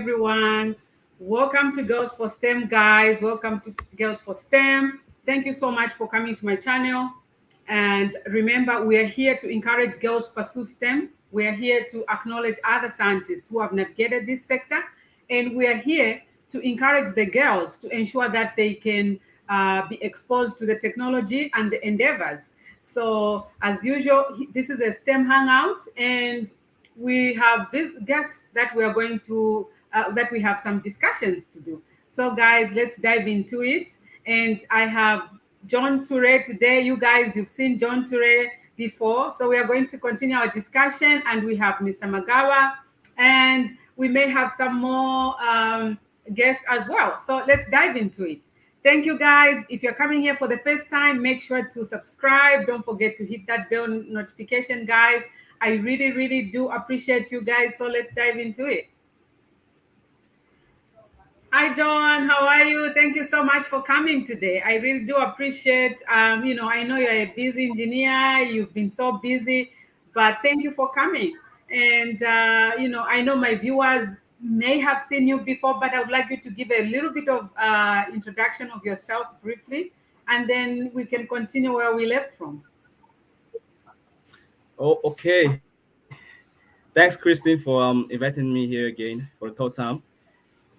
everyone. Welcome to Girls for STEM, guys. Welcome to Girls for STEM. Thank you so much for coming to my channel. And remember, we are here to encourage girls pursue STEM. We are here to acknowledge other scientists who have navigated this sector. And we are here to encourage the girls to ensure that they can be exposed to the technology and the endeavors. So, as usual, this is a STEM hangout, and we have this guests that we are going to that we have some discussions to do. So guys, let's dive into it. And I have John Toure today. You guys, you've seen John Toure before, so we are going to continue our discussion. And we have Mr. Magawa, and we may have some more guests as well. So let's dive into it. Thank you guys. If you're coming here for the first time, make sure to subscribe. Don't forget to hit that bell notification, guys. I really, really do appreciate you guys. So let's dive into it. Hi, John. How are you? Thank you so much for coming today. I really do appreciate. I know you're a busy engineer. You've been so busy, but thank you for coming. And I know my viewers may have seen you before, but I would like you to give a little bit of introduction of yourself briefly, and then we can continue where we left from. Oh, okay. Thanks, Christine, for inviting me here again for the third time.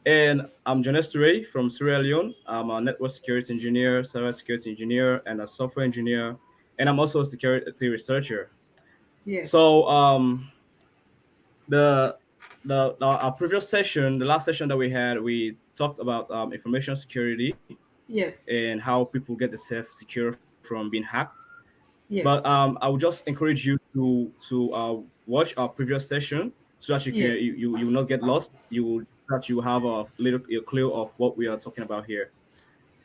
And I'm Jonas Toure from Sierra Leone. I'm a network security engineer, cyber security engineer, and a software engineer. And I'm also a security researcher. Yes. So the our previous session, the last session that we had, we talked about information security Yes. and how people get themselves secure from being hacked. But Yes. I would just encourage you to watch our previous session so that Yes. you will not get lost. That you have a clue of what we are talking about here.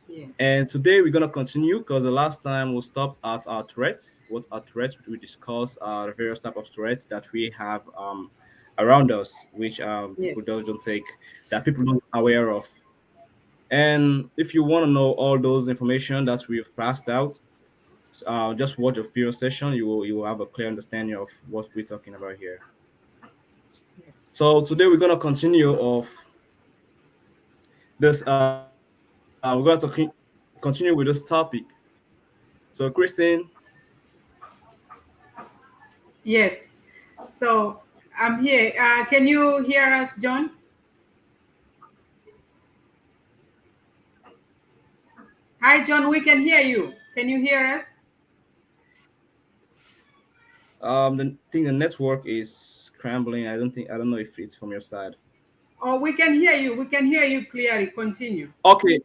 Yes. And today we're gonna continue because the last time we stopped at our threats. What are threats? We discussed the various type of threats that we have around us, which people Yes. don't take, that people don't aware of. And if you want to know all those information that we've passed out, just watch the previous session. You will have a clear understanding of what we're talking about here. Yes. So today we're gonna continue of this. We're going to continue with this topic. So Christine, Yes. So I'm here. Can you hear us, John? Hi, John. We can hear you. Can you hear us? the thing the network is scrambling. I don't know if it's from your side. Oh, we can hear you. We can hear you clearly. Continue. Okay,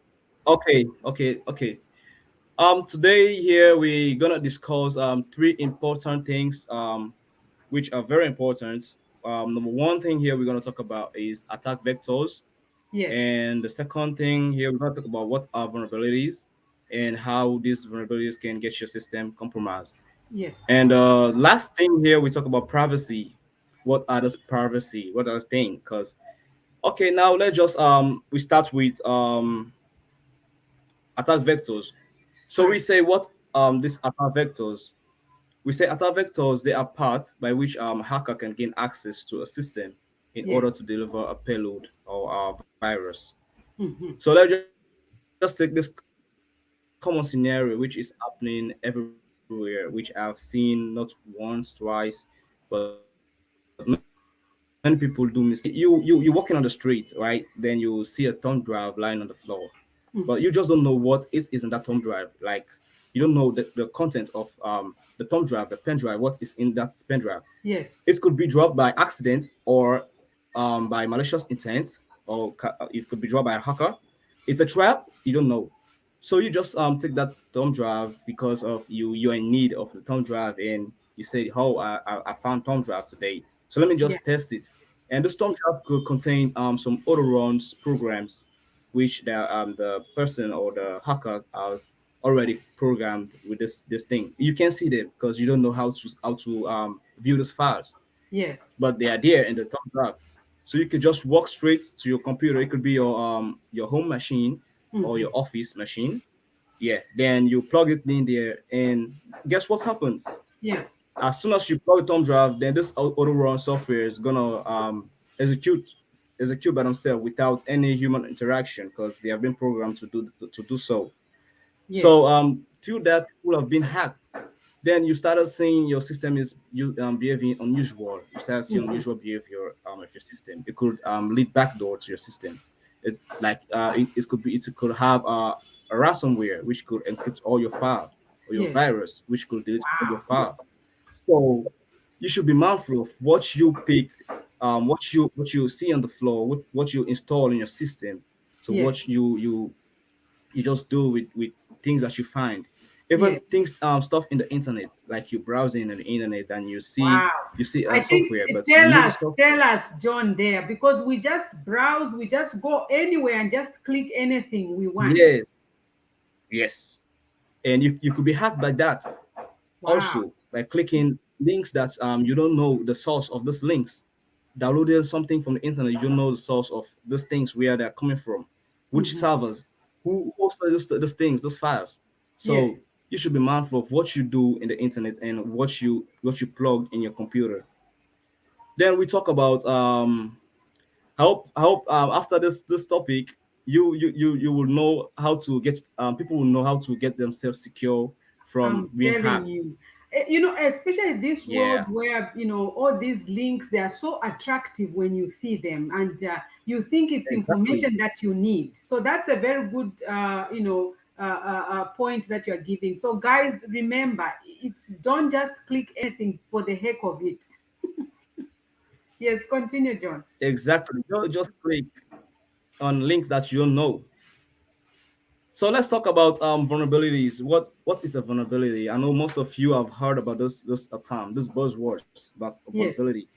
okay. Today here we're gonna discuss three important things which are very important. Number one thing here we're gonna talk about is attack vectors. Yes. And the second thing here, we're going to talk about what are vulnerabilities and how these vulnerabilities can get your system compromised. Yes. And last thing here, we talk about privacy. What are those privacy? What are the thing? Because okay, now let's just we start with attack vectors. All So we right. say what these attack vectors. We say attack vectors they are path by which hacker can gain access to a system in order Yes. to deliver a payload or a virus. Hmm. So let's just take this common scenario which is happening everywhere, which I've seen not once, twice, but many people do mistake. You walking on the street, right? Then you see a thumb drive lying on the floor, but you just don't know what it is in that thumb drive. Like you don't know the content of the thumb drive, the pen drive, what is in that pen drive. It could be dropped Yes. by accident or by malicious intent, or it could be dropped by a hacker. It's a trap. You don't know. So you just take that thumb drive because of you're in need of the thumb drive, and you say, "Oh, I found thumb drive today. So let me Yeah. just test it." And this thumb drive could contain some auto runs programs, which the person or the hacker has already programmed with this thing. You can see them because you don't know how to view those files, Yes. but they are there in the thumb drive. So you could just walk straight to your computer. It could be your home machine or Hmm. your office machine. Yeah, then you plug it in there, and guess what happens? Yeah. As soon as you plug the thumb drive, then this auto run software is gonna execute. execute by themselves without any human interaction because they have been programmed to do so. So Yes. through that, people have been hacked. Then you started seeing your system is behaving unusual. You started seeing Hmm. unusual behavior of your system. It could lead backdoor to your system. It's like it could have a ransomware which could encrypt all your file, or your Yes. virus which could delete all your Wow. file. So you should be mindful of what you pick, what you see on the floor, what you install in your system. So Yes. what you just do with things that you find, even Yes. things stuff in the internet, like you browsing on the internet and Wow. you see I think software, but you need the software. tell us, John, there, because we just browse, we just go anywhere and just click anything we want. Yes, yes, and you could be hacked by that, Wow. also by clicking links that you don't know the source of these links, downloading something from the internet, you don't know the source of these things, where they're coming from, which Hmm. servers, who hosted these things, these files. Yes. So you should be mindful of what you do in the internet and what you plug in your computer. Then we talk about I hope after this topic, you will know how to get people will know how to get themselves secure from I'm being telling hacked. you. Especially this world Yeah, where, all these links, they are so attractive when you see them, and you think it's exactly. information that you need. So that's a very good, point that you're giving. So guys, remember, it's don't just click anything for the heck of it. Yes, continue, John. Exactly. Just click on links that you don't know. So let's talk about vulnerabilities. What is a vulnerability? I know most of you have heard about this term, this buzzwords about Yes. vulnerability.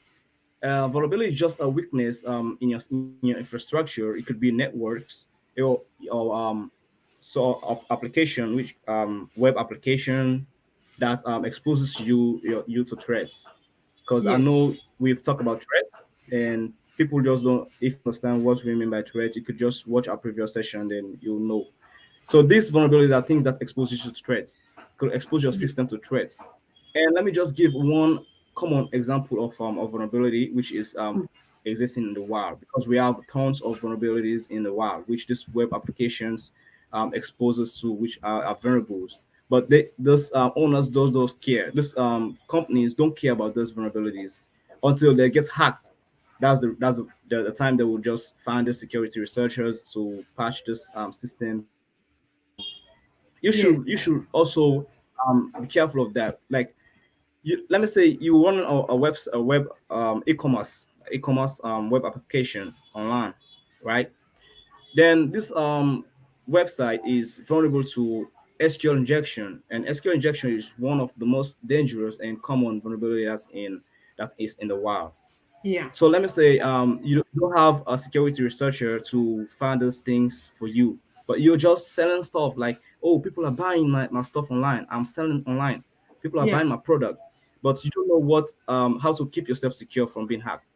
Vulnerability is just a weakness in your infrastructure. It could be networks or application, which web application that exposes you to threats. Because I Yes. know we've talked about threats, and people just don't if you understand what we mean by threats. You could just watch our previous session, then you'll know. So these vulnerabilities are things that expose you to threats, could expose your system Yes. to threats. And let me just give one common example of vulnerability, which is Mm. existing in the wild, because we have tons of vulnerabilities in the wild, which these web applications exposes to, which are variables. But those owners, those care. These companies don't care about those vulnerabilities until they get hacked. That's the time they will just find the security researchers to patch this system. You Yes. should also be careful of that. Like let me say you run a web e-commerce web application online, right? Then this website is vulnerable to SQL injection, and SQL injection is one of the most dangerous and common vulnerabilities that is in the wild. Yeah. So let me say, you don't have a security researcher to find those things for you, but you're just selling stuff like, oh, people are buying my stuff online. I'm selling online. People are Yeah. buying my product, but you don't know how to keep yourself secure from being hacked.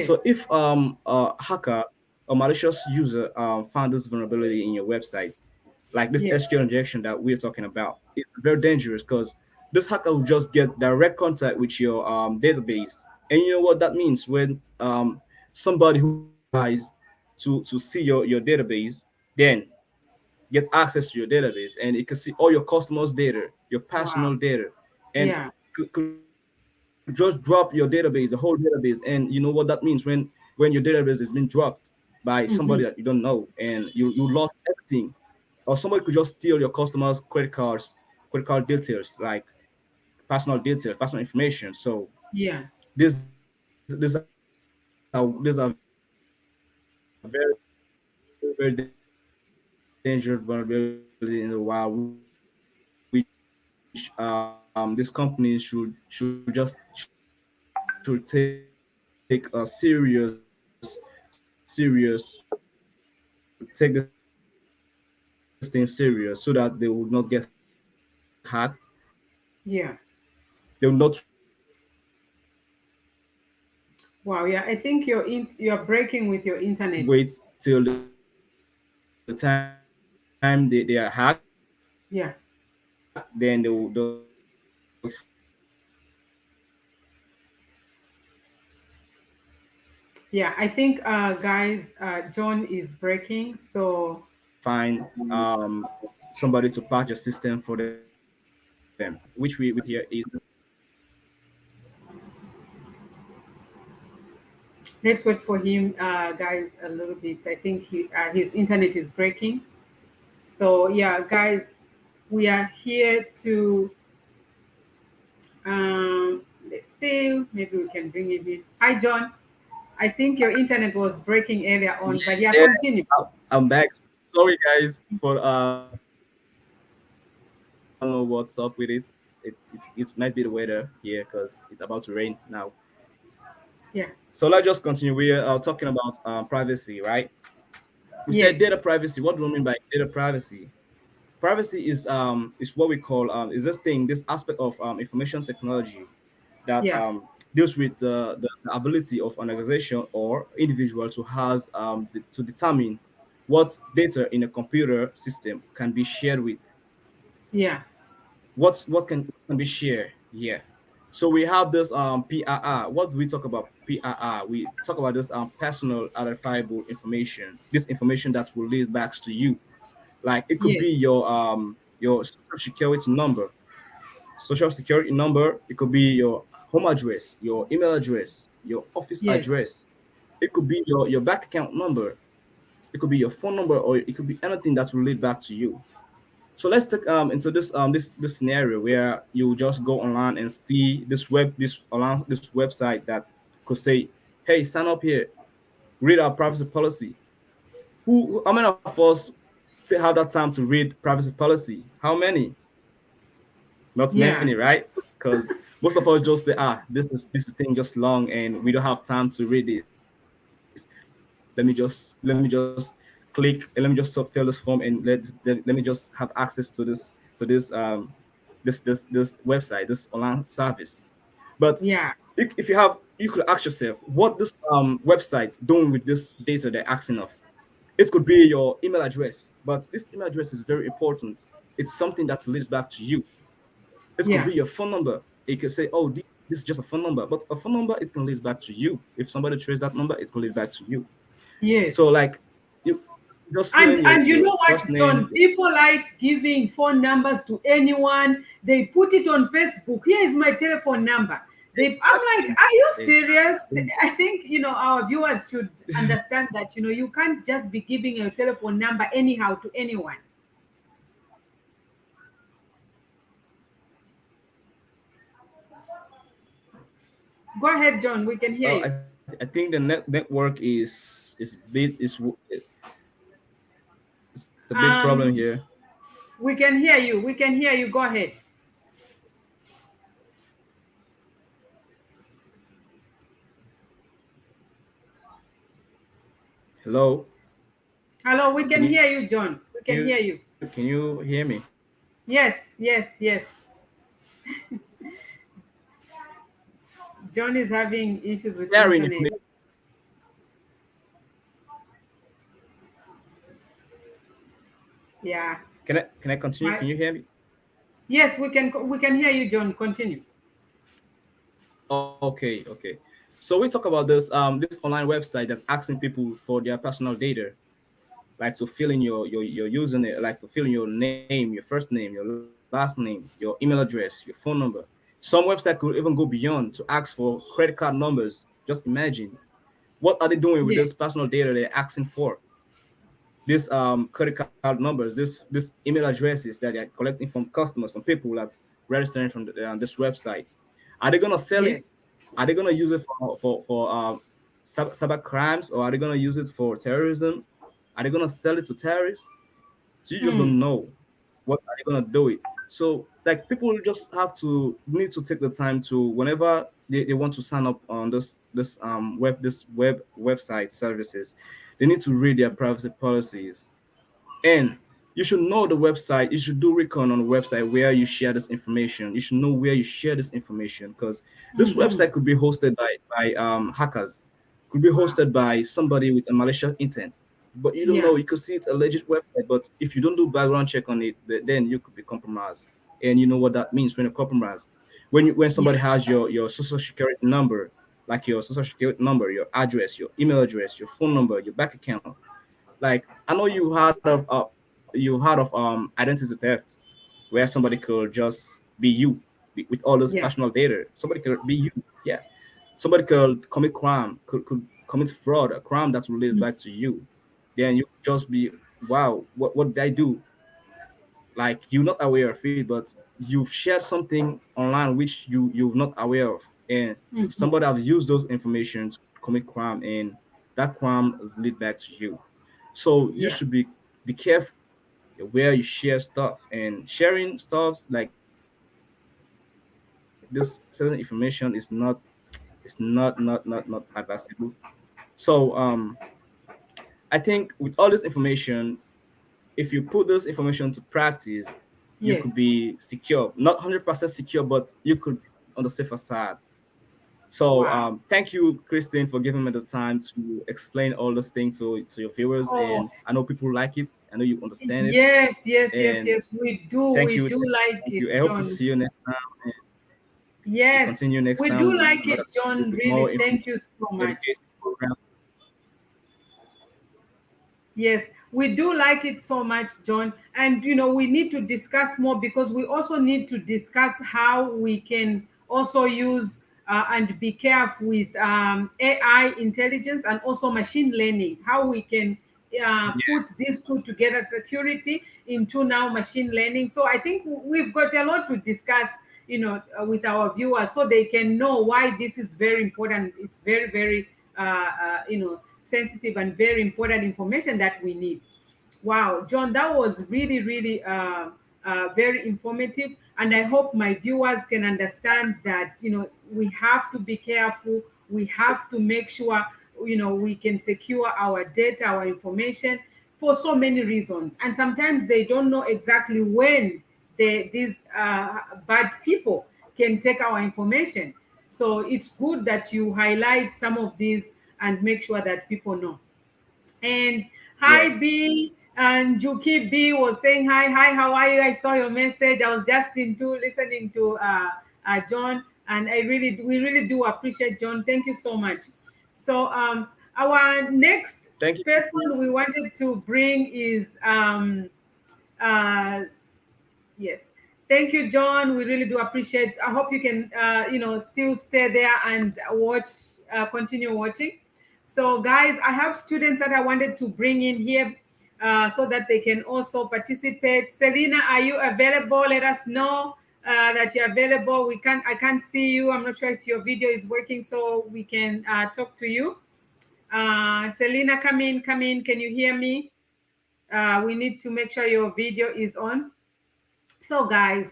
So Yes. if a hacker or malicious user found this vulnerability in your website, like this Yes. SQL injection that we're talking about, it's very dangerous because this hacker will just get direct contact with your database. And you know what that means when somebody who tries to see your database, then get access to your database, and it can see all your customers' data, your Wow. personal data, and Yeah. could just drop your database, the whole database. And you know what that means when your database is being dropped by somebody that you don't Hmm. know, and you lost everything. Or somebody could just steal your customers' credit card details, like personal details, personal information. So Yeah. these are very dangerous vulnerability in the wild, which these companies should take a serious take this thing serious so that they will not get hacked. Yeah. They will not Wow. Yeah. I think you're breaking with your internet. wait till the time they are hacked. Then they'll just find a security researcher to patch this system. Yeah, I think, guys, John is breaking. So, Find somebody to patch a system for them, which we here is let's wait for him, guys, a little bit. I think his internet is breaking. So, yeah, guys, we are here to, let's see, maybe we can bring him in. Hi, John. I think your internet was breaking earlier on, but yeah, yeah. continue. I'm back. Sorry guys for I don't know what's up with it. It might be the weather here because it's about to rain now. Yeah. So let's just continue. We are talking about privacy, right? We said Yes. data privacy. What do we mean by data privacy? Privacy is what we call is this thing, this aspect of information technology that Yeah. deals with the ability of an organization or individual to has to determine what data in a computer system can be shared with, Yeah. what can be shared. Yeah. So we have this PIR. What do we talk about PIR? We talk about this personal identifiable information. This information that will lead back to you. Like it could be Yes. your social security number. Social security number. It could be your home address, your email address, your office Yes. address. It could be your bank account number. It could be your phone number, or it could be anything that will lead back to you. So let's take into this scenario where you just go online and see this website that could say, "Hey, sign up here, read our privacy policy." How many of us have that time to read privacy policy? How many? Not Yeah. many, right? Because most of us just say, this is thing just long and we don't have time to read this. Let me just click and let me just fill this form and let me just have access to this website, this online service. But Yeah. you could ask yourself what this website doing with this data they're asking of. It could be your email address, but this email address is very important. It's something that leads back to you. It could Yeah. be your phone number. It could say, oh, this is just a phone number. But a phone number, it can lead back to you. If somebody traces that number, it can lead back to you. So Yes. like you just fill And in and you your know what, first name. John? People like giving phone numbers to anyone. They put it on Facebook. Here is my telephone number. I'm like, Exactly. are you serious? Exactly. I think our viewers should understand that you can't just be giving your telephone number anyhow to anyone. Go ahead, John. We can hear you. I think the network it's a big problem here. Um, we can hear you. We can hear you. Go ahead. Hello, Hello. We can can you hear you, John. We can can hear you you. hear me? Yes. Yes. Yes. John is having issues with Sharing internet. information. Yeah. Can I continue? My Can you hear me? Yes, we can hear you, John. Continue. Okay, okay. So we talk about this online website that's asking people for their personal data, like to fill in your username, like to fill in your name, your first name, your last name, your email address, your phone number. Some website could even go beyond to ask for credit card numbers. Just imagine what are they doing with Yeah. this personal data they're asking for? This credit card numbers, this email addresses that they're collecting from customers, from people that's registering from this website. Are they gonna sell Yes. it? Are they gonna use it for cyber crimes, or are they gonna use it for terrorism? Are they gonna sell it to terrorists? So you just Hmm. don't know what are they gonna do it. So like people just have to need to take the time to whenever they want to sign up on this website services, they need to read their privacy policies. And you should know the website. You should do recon on the website where you share this information. You should know where you share this information because this Mm-hmm. website could be hosted by hackers, could be Wow. hosted by somebody with a malicious intent. But you don't Yeah. know. You could see it's a legit website, but if you don't do background check on it, then you could be compromised. And you know what that means when you're compromised. When Yeah. somebody has your social security number, like your social security number, your address, your email address, your phone number, your bank account. Like I know you heard of identity theft, where somebody could just be you with all those Yeah. personal data. Somebody could be you. Yeah. Somebody could commit crime, could commit fraud, a crime that's related Mm. back to you. Then you just be, wow, what did I do? Like you're not aware of it, but you've shared something online which you're not aware of, and Mhm. somebody have used those information to commit crime, and that crime is lead back to you. So you Yeah. should be careful where you share stuff, and sharing stuffs like this certain information is not advisable. So I think with all this information, if you put this information to practice, you could Yes. be secure. Not 100% secure, but you could be on the safer side. So Wow. thank you, Christine, for giving me the time to explain all those things to your viewers. Oh, And I know people like it. I know you understand it. yes, yes, yes, And yes. We do. thank We you, do like thank it, you. I hope to John. see you next time. And we Yes, continue next we time do with like another it, topic John. with more Really, information, thank you so much. education program. Yes, we do like it so much, John. And we need to discuss more because we also need to discuss how we can also use and be careful with AI intelligence and also machine learning. How we can put these two together, security into now machine learning. So I think we've got a lot to discuss, with our viewers, so they can know why this is very important. It's very, very, sensitive and very important information that we need. Wow, John, that was really, really very informative. And I hope my viewers can understand that, we have to be careful. We have to make sure, we can secure our data, our information for so many reasons. And sometimes they don't know exactly when these bad people can take our information. So it's good that you highlight some of these and make sure that people know. And Yeah. hi B, and Juki B was saying hi, hi, how are you? I saw your message. I was just into listening to John, and we really do appreciate John. Thank you so much. So our next Thank you, Christine. person we wanted to bring is uh, yes. Thank you, John. We really do appreciate. I hope you can, still stay there and watch, continue watching. So, guys, I have students that I wanted to bring in here so that they can also participate. Selena, are you available? Let us know that you're available. I can't see you. I'm not sure if your video is working, so we can talk to you. Selena, come in, come in. Can you hear me? We need to make sure your video is on. So, guys,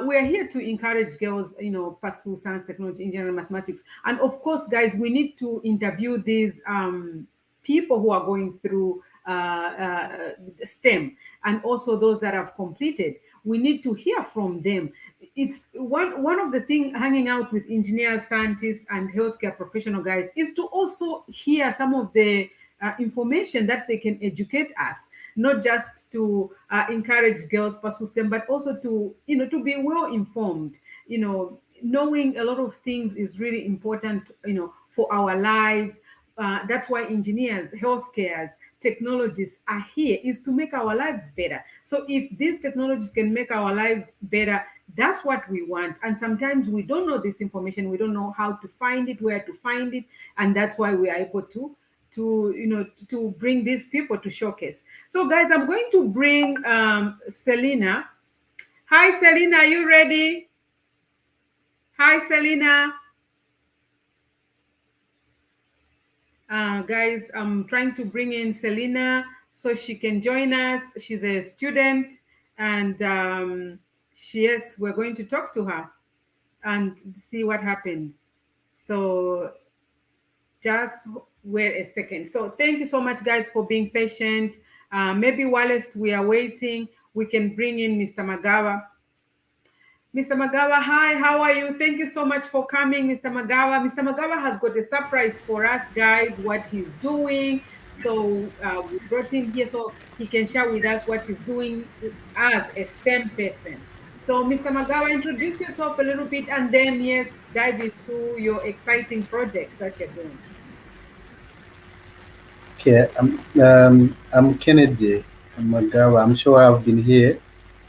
we're here to encourage girls, pursue science, technology, engineering, mathematics, and of course, guys, we need to interview these people who are going through STEM, and also those that have completed. We need to hear from them. It's one of the thing hanging out with engineers, scientists, and healthcare professional guys is to also hear some of the information that they can educate us, not just to encourage girls pursue STEM, but also to to be well informed. Knowing a lot of things is really important. For our lives. That's why engineers, healthcares, technologists are here, is to make our lives better. So if these technologies can make our lives better, that's what we want. And sometimes we don't know this information, we don't know how to find it, where to find it, and that's why we are able to bring these people to showcase. So guys, I'm going to bring Selena. Hi Selena, are you ready? Hi Selena. Guys, I'm trying to bring in Selena so she can join us. She's a student, and yes, we're going to talk to her and see what happens. So just wait a second. So thank you so much, guys, for being patient. Maybe whilst we are waiting, we can bring in Mr. Magawa. Mr. Magawa, hi, how are you? Thank you so much for coming, Mr. Magawa. Mr. Magawa has got a surprise for us, guys, what he's doing. So we brought him here so he can share with us what he's doing as a STEM person. So, Mr. Magawa, introduce yourself a little bit and then, yes, dive into your exciting projects that you're doing. Okay, I'm Kennedy Magawa. I'm sure I've been here,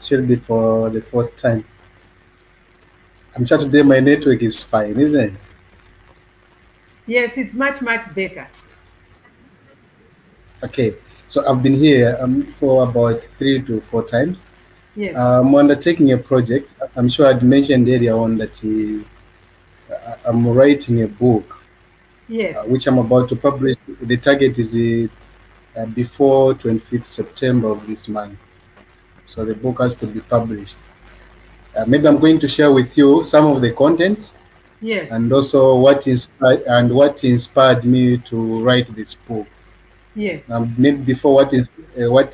should be for the fourth time. I'm sure today my network is fine, isn't it? Yes, it's much, much better. Okay, so I've been here for about 3 to 4 times. Yes, I'm undertaking a project. I'm sure I'd mentioned earlier on that I'm writing a book, yes, which I'm about to publish. The target is before 25th September of this month. So the book has to be published. Maybe I'm going to share with you some of the contents yes, and also what inspired me to write this book. yes, Maybe before what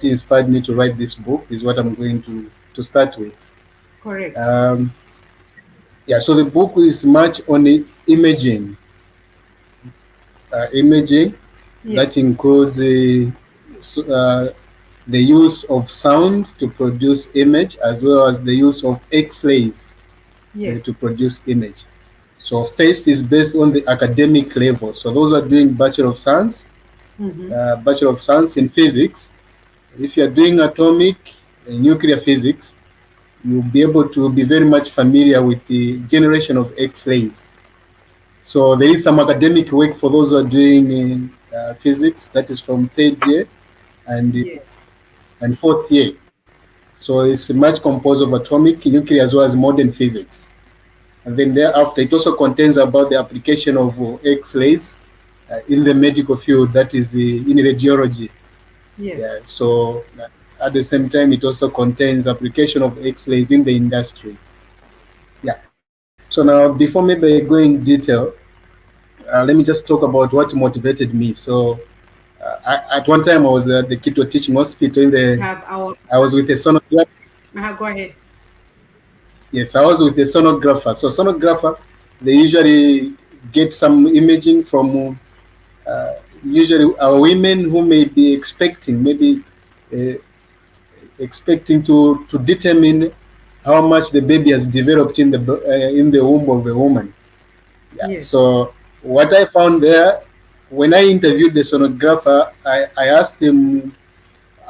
inspired me to write this book is what I'm going to start with. correct. Um, yeah, so the book is much on imaging Yes, that includes the use of sound to produce image as well as the use of X-rays to yes, produce image. So first is based on the academic level. So those are doing mm-hmm. Bachelor of Science in physics. If you are doing atomic and nuclear physics, you'll be able to be very much familiar with the generation of X-rays. So there is some academic work for those who are doing physics. That is from third year and Yes, and fourth year. So it's much composed of atomic, nuclear, as well as modern physics. And then thereafter, it also contains about the application of X-rays in the medical field, that is in radiology. yes, Yeah. So at the same time, it also contains application of X-rays in the industry. Yeah. So now, before maybe I go in detail, let me just talk about what motivated me. So at one time, I was at the Kito Teaching Hospital. have our, I was with a sonographer. go ahead. Yes, I was with a sonographer. So sonographer, they usually get some imaging from usually our women who may be maybe uh, expecting to determine how much the baby has developed in the womb of a woman. Yeah. Yes, So what I found there, when I interviewed the sonographer, I asked him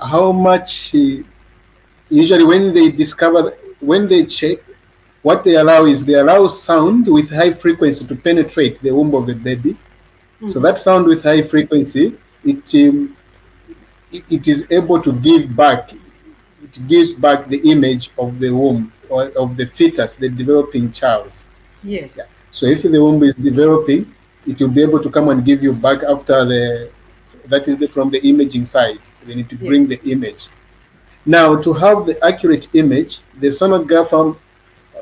how much usually when they check, what they allow is they allow sound with high frequency to penetrate the womb of the baby. So mm-hmm. that sound with high frequency, it is able to give back. It gives back the image of the womb or of the fetus, the developing child. Yes, Yeah. So if the womb is developing, it will be able to come and give you back after from the imaging side. They need to yes, bring the image. Now, to have the accurate image, the sonographer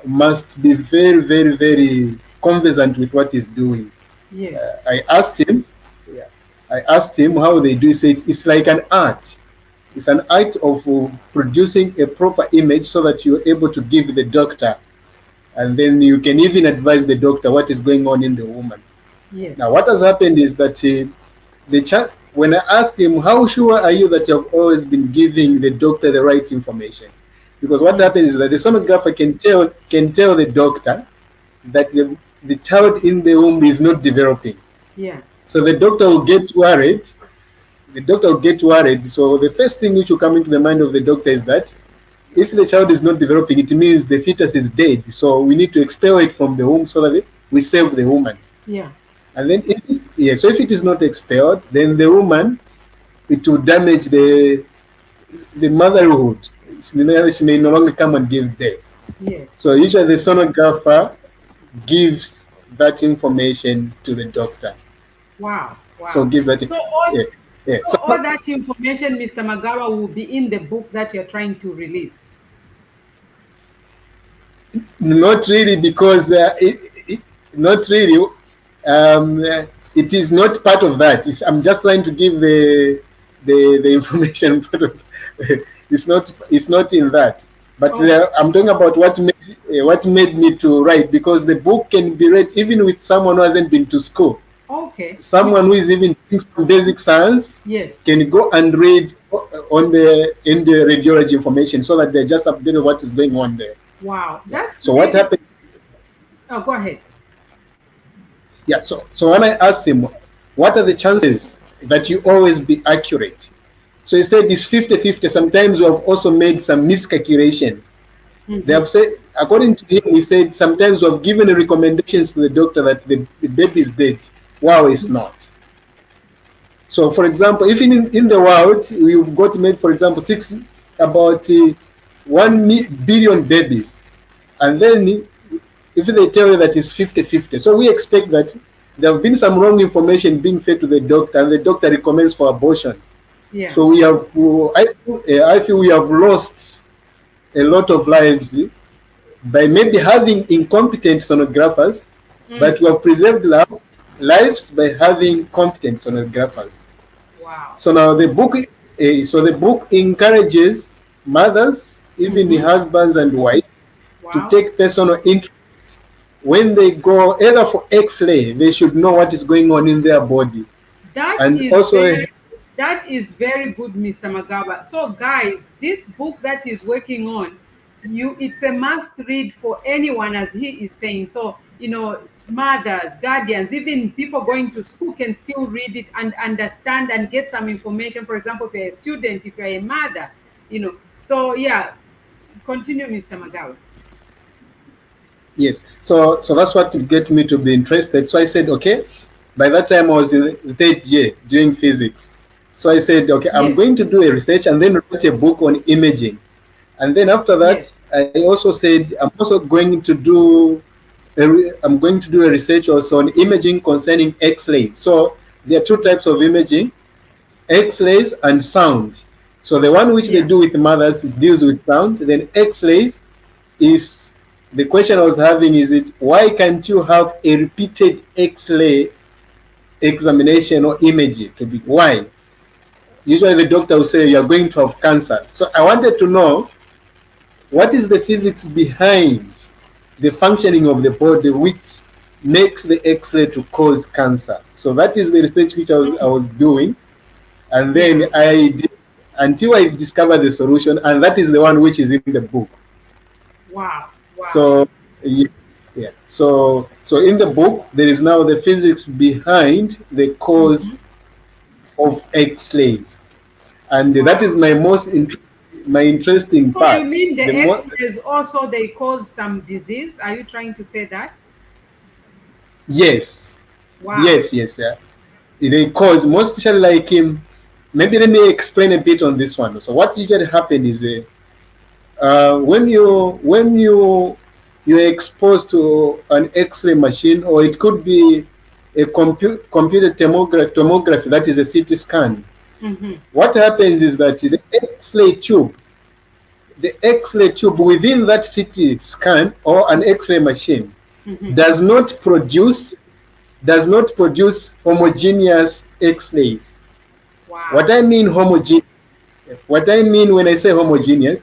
must be very, very, very conversant with what he's doing. yes, I asked him, yeah, I asked him how they do. He says it's like an art. It's an art of producing a proper image so that you're able to give the doctor, and then you can even advise the doctor what is going on in the woman. Now, yes, what has happened is that when I asked him, how sure are you that you have always been giving the doctor the right information? Because what mm, happens is that the sonographer can tell the doctor that the child in the womb is not developing. yeah, So the doctor will get worried. The doctor will get worried. So the first thing which will come into the mind of the doctor is that if the child is not developing, it means the fetus is dead. So we need to expel it from the womb so that we save the woman. yeah, And then, so if it is not expelled, then the woman, it will damage the motherhood. She may no longer come and give birth. yes. So usually the sonographer gives that information to the doctor. Wow, So wow. give that, So all yeah, yeah. so all that information, Mr. Magawa, will be in the book that you're trying to release. Not really, because not really. It is not part of that. I'm just trying to give the information part of. It's not in that. But Okay, I'm talking about what made me to write, because the book can be read even with someone who hasn't been to school. okay. Someone who is even doing some basic science Yes, can go and read in the radiology information so that they just update what is going on there. Wow, Yeah. that's So what really. happened? Oh, go ahead. Yeah. So when I asked him, what are the chances that you always be accurate? So he said it's 50-50. Sometimes we have also made some miscalculation. They Mm-hmm. have said, according to him, he said sometimes we have given recommendations to the doctor that the baby is dead. Wow, it's not. So, for example, if in the world we've got made, for example, about 1 billion babies, and then if they tell you that it's 50-50, so we expect that there have been some wrong information being fed to the doctor, and the doctor recommends for abortion. Yeah. So I feel we have lost a lot of lives by maybe having incompetent sonographers, but Mm. we have preserved lives by having competent sonographers. Wow. So now the book encourages mothers, even the Mm-hmm. husbands and wives, to Wow. take personal interests when they go either for X-ray. They should know what is going on in their body, That and is also very good, Mr. Magaba. So, guys, this book that he's working on, it's a must read for anyone, as he is saying. So, mothers, guardians, even people going to school can still read it and understand and get some information. For example, if you're a student, if you're a mother, So, yeah, continue, Mr. Magaba. yes. So that's what to get me to be interested. So I said, okay. By that time, I was in the third year doing physics. So I said, okay, I'm Yes, going to do a research and then write a book on imaging. And then after yes, that, I also said I'm also going to do I'm going to do a research also on imaging concerning X-rays. So there are two types of imaging: X-rays and sound. So the one which they yeah. do with mothers deals with sound. Then X-rays is the question I was having is it why can't you have a repeated X-ray examination or imaging to be why? Usually the doctor will say you are going to have cancer. So I wanted to know what is the physics behind the functioning of the body which makes the X-ray to cause cancer. So that is the research which I was doing, and then Yeah. I did until I discovered the solution, and that is the one which is in the book. Wow. Wow. So yeah, yeah. So in the book there is now the physics behind the Mm-hmm. cause of X-rays, and that is Wow. my interesting So you part. mean the The more X-rays also they cause some disease? Are you trying to say that? yes, Wow. yes, yeah. They cause more especially like maybe let me explain a bit on this one. So what usually happen is when you're exposed to an X-ray machine, or it could be a computer tomography, that is a CT scan. Mm-hmm. What happens is that the X-ray tube within that CT scan or an X-ray machine Mm-hmm. does not produce homogeneous X-rays. What Wow. I mean homogeneous, what I mean when I say homogeneous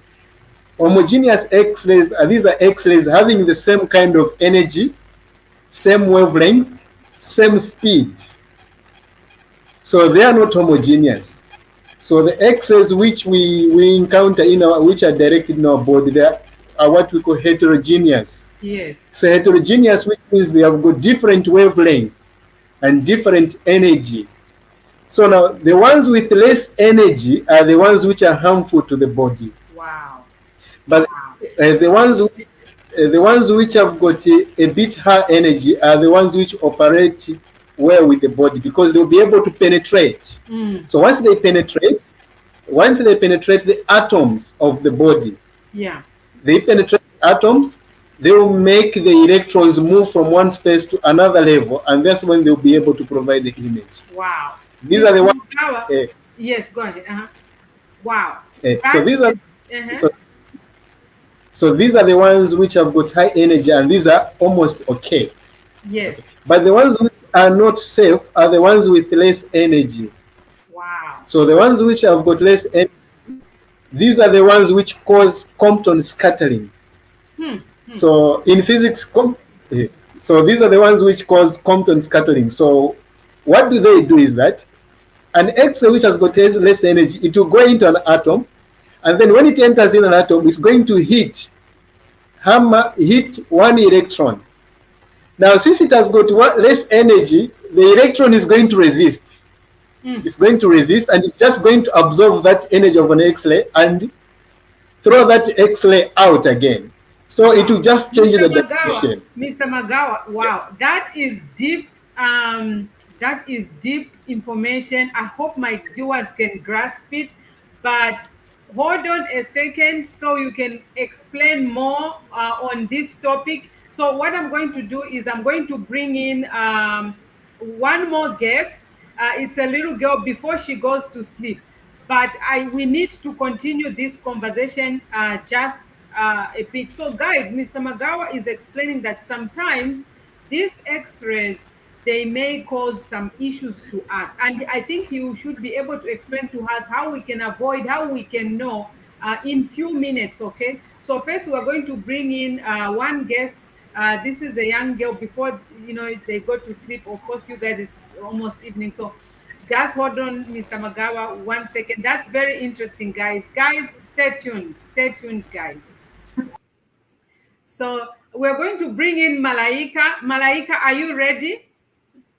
X-rays these are X-rays having the same kind of energy, same wavelength, same speed. So they are not homogeneous. So the X-rays which we encounter which are directed in our body, they are what we call heterogeneous. Yes. So heterogeneous, which means they have got different wavelength and different energy. So now the ones with less energy are the ones which are harmful to the body. Wow. But Wow. the ones which have got a bit high energy are the ones which operate well with the body because they'll be able to penetrate. Mm. So once they penetrate the atoms of the body, Yeah. they penetrate atoms, they will make the electrons move from one space to another level, and that's when they'll be able to provide the image. Wow. These are Mr. the ones. Mukawa. Uh, Yes, go ahead. Uh-huh. Wow. so That these are is uh-huh. so so these are the ones which have got high energy, and these are almost okay. Yes. But the ones which are not safe are the ones with less energy. Wow. So the ones which have got less energy, these are the ones which cause Compton scattering. Hmm. Hmm. So in physics, so these are the ones which cause Compton scattering. So what do they do is that an X-ray which has got less energy, it will go into an atom, and then when it enters in an atom, it's going to hit hammer hit one electron. Now, since it has got less energy, the electron is going to resist. It's going to resist, and it's just going to absorb that energy of an X-ray and throw that X-ray out again. So it will just change the direction. Mr. Magawa, wow, that is deep. That is deep information. I hope my viewers can grasp it. But hold on a second, so you can explain more on this topic. So what I'm going to do is I'm going to bring in one more guest. It's a little girl before she goes to sleep. But we need to continue this conversation just a bit. So, guys, Mr. Magawa is explaining that sometimes these X-rays, they may cause some issues to us, and I think you should be able to explain to us how we can avoid, how we can know in few minutes. Okay. So first, we're going to bring in one guest. This is a young girl. Before they go to sleep. Of course, you guys, it's almost evening, so just hold on, Mr. Magawa, 1 second. That's very interesting, guys. Guys, stay tuned. Stay tuned, guys. So we're going to bring in Malaika. Malaika, are you ready?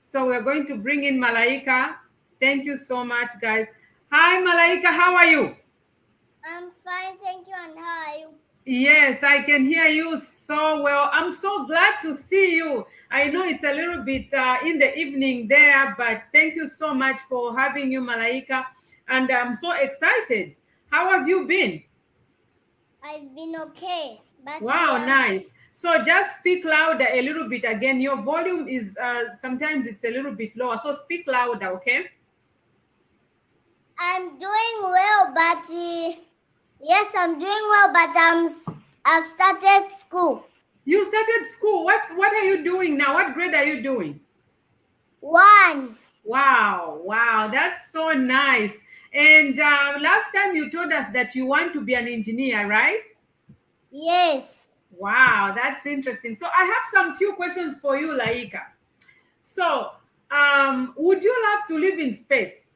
So we're going to bring in Malaika. Thank you so much, guys. Hi, Malaika. How are you? I'm fine, thank you. And how are you? Yes, I can hear you so well. I'm so glad to see you. I know it's a little bit in the evening there, but thank you so much for having you, Malaika. And I'm so excited. How have you been? I've been okay. But Wow, nice. So just speak louder a little bit again. Your volume is sometimes it's a little bit lower. So speak louder, okay? I'm doing well, but yes, I'm doing well, but I've started school. You started school. What are you doing now? What grade are you doing? 1. Wow, that's so nice. And last time you told us that you want to be an engineer, right? Yes. Wow, that's interesting. So I have some few questions for you, Laika. So, would you love to live in space?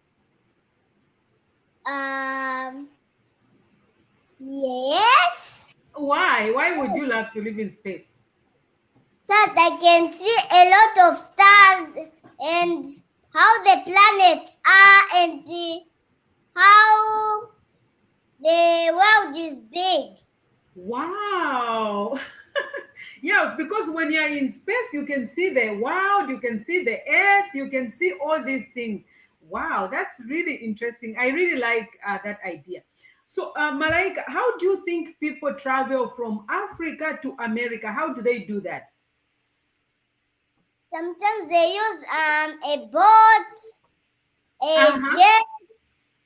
Yes. Why? Why would you love to live in space? So that I can see a lot of stars and how the planets are and see how the world is big. Wow. Yeah, because when you're in space, you can see the world, you can see the earth, you can see all these things. Wow, that's really interesting. I really like that idea. So, Malaika, how do you think people travel from Africa to America? How do they do that? Sometimes they use a boat, a jet,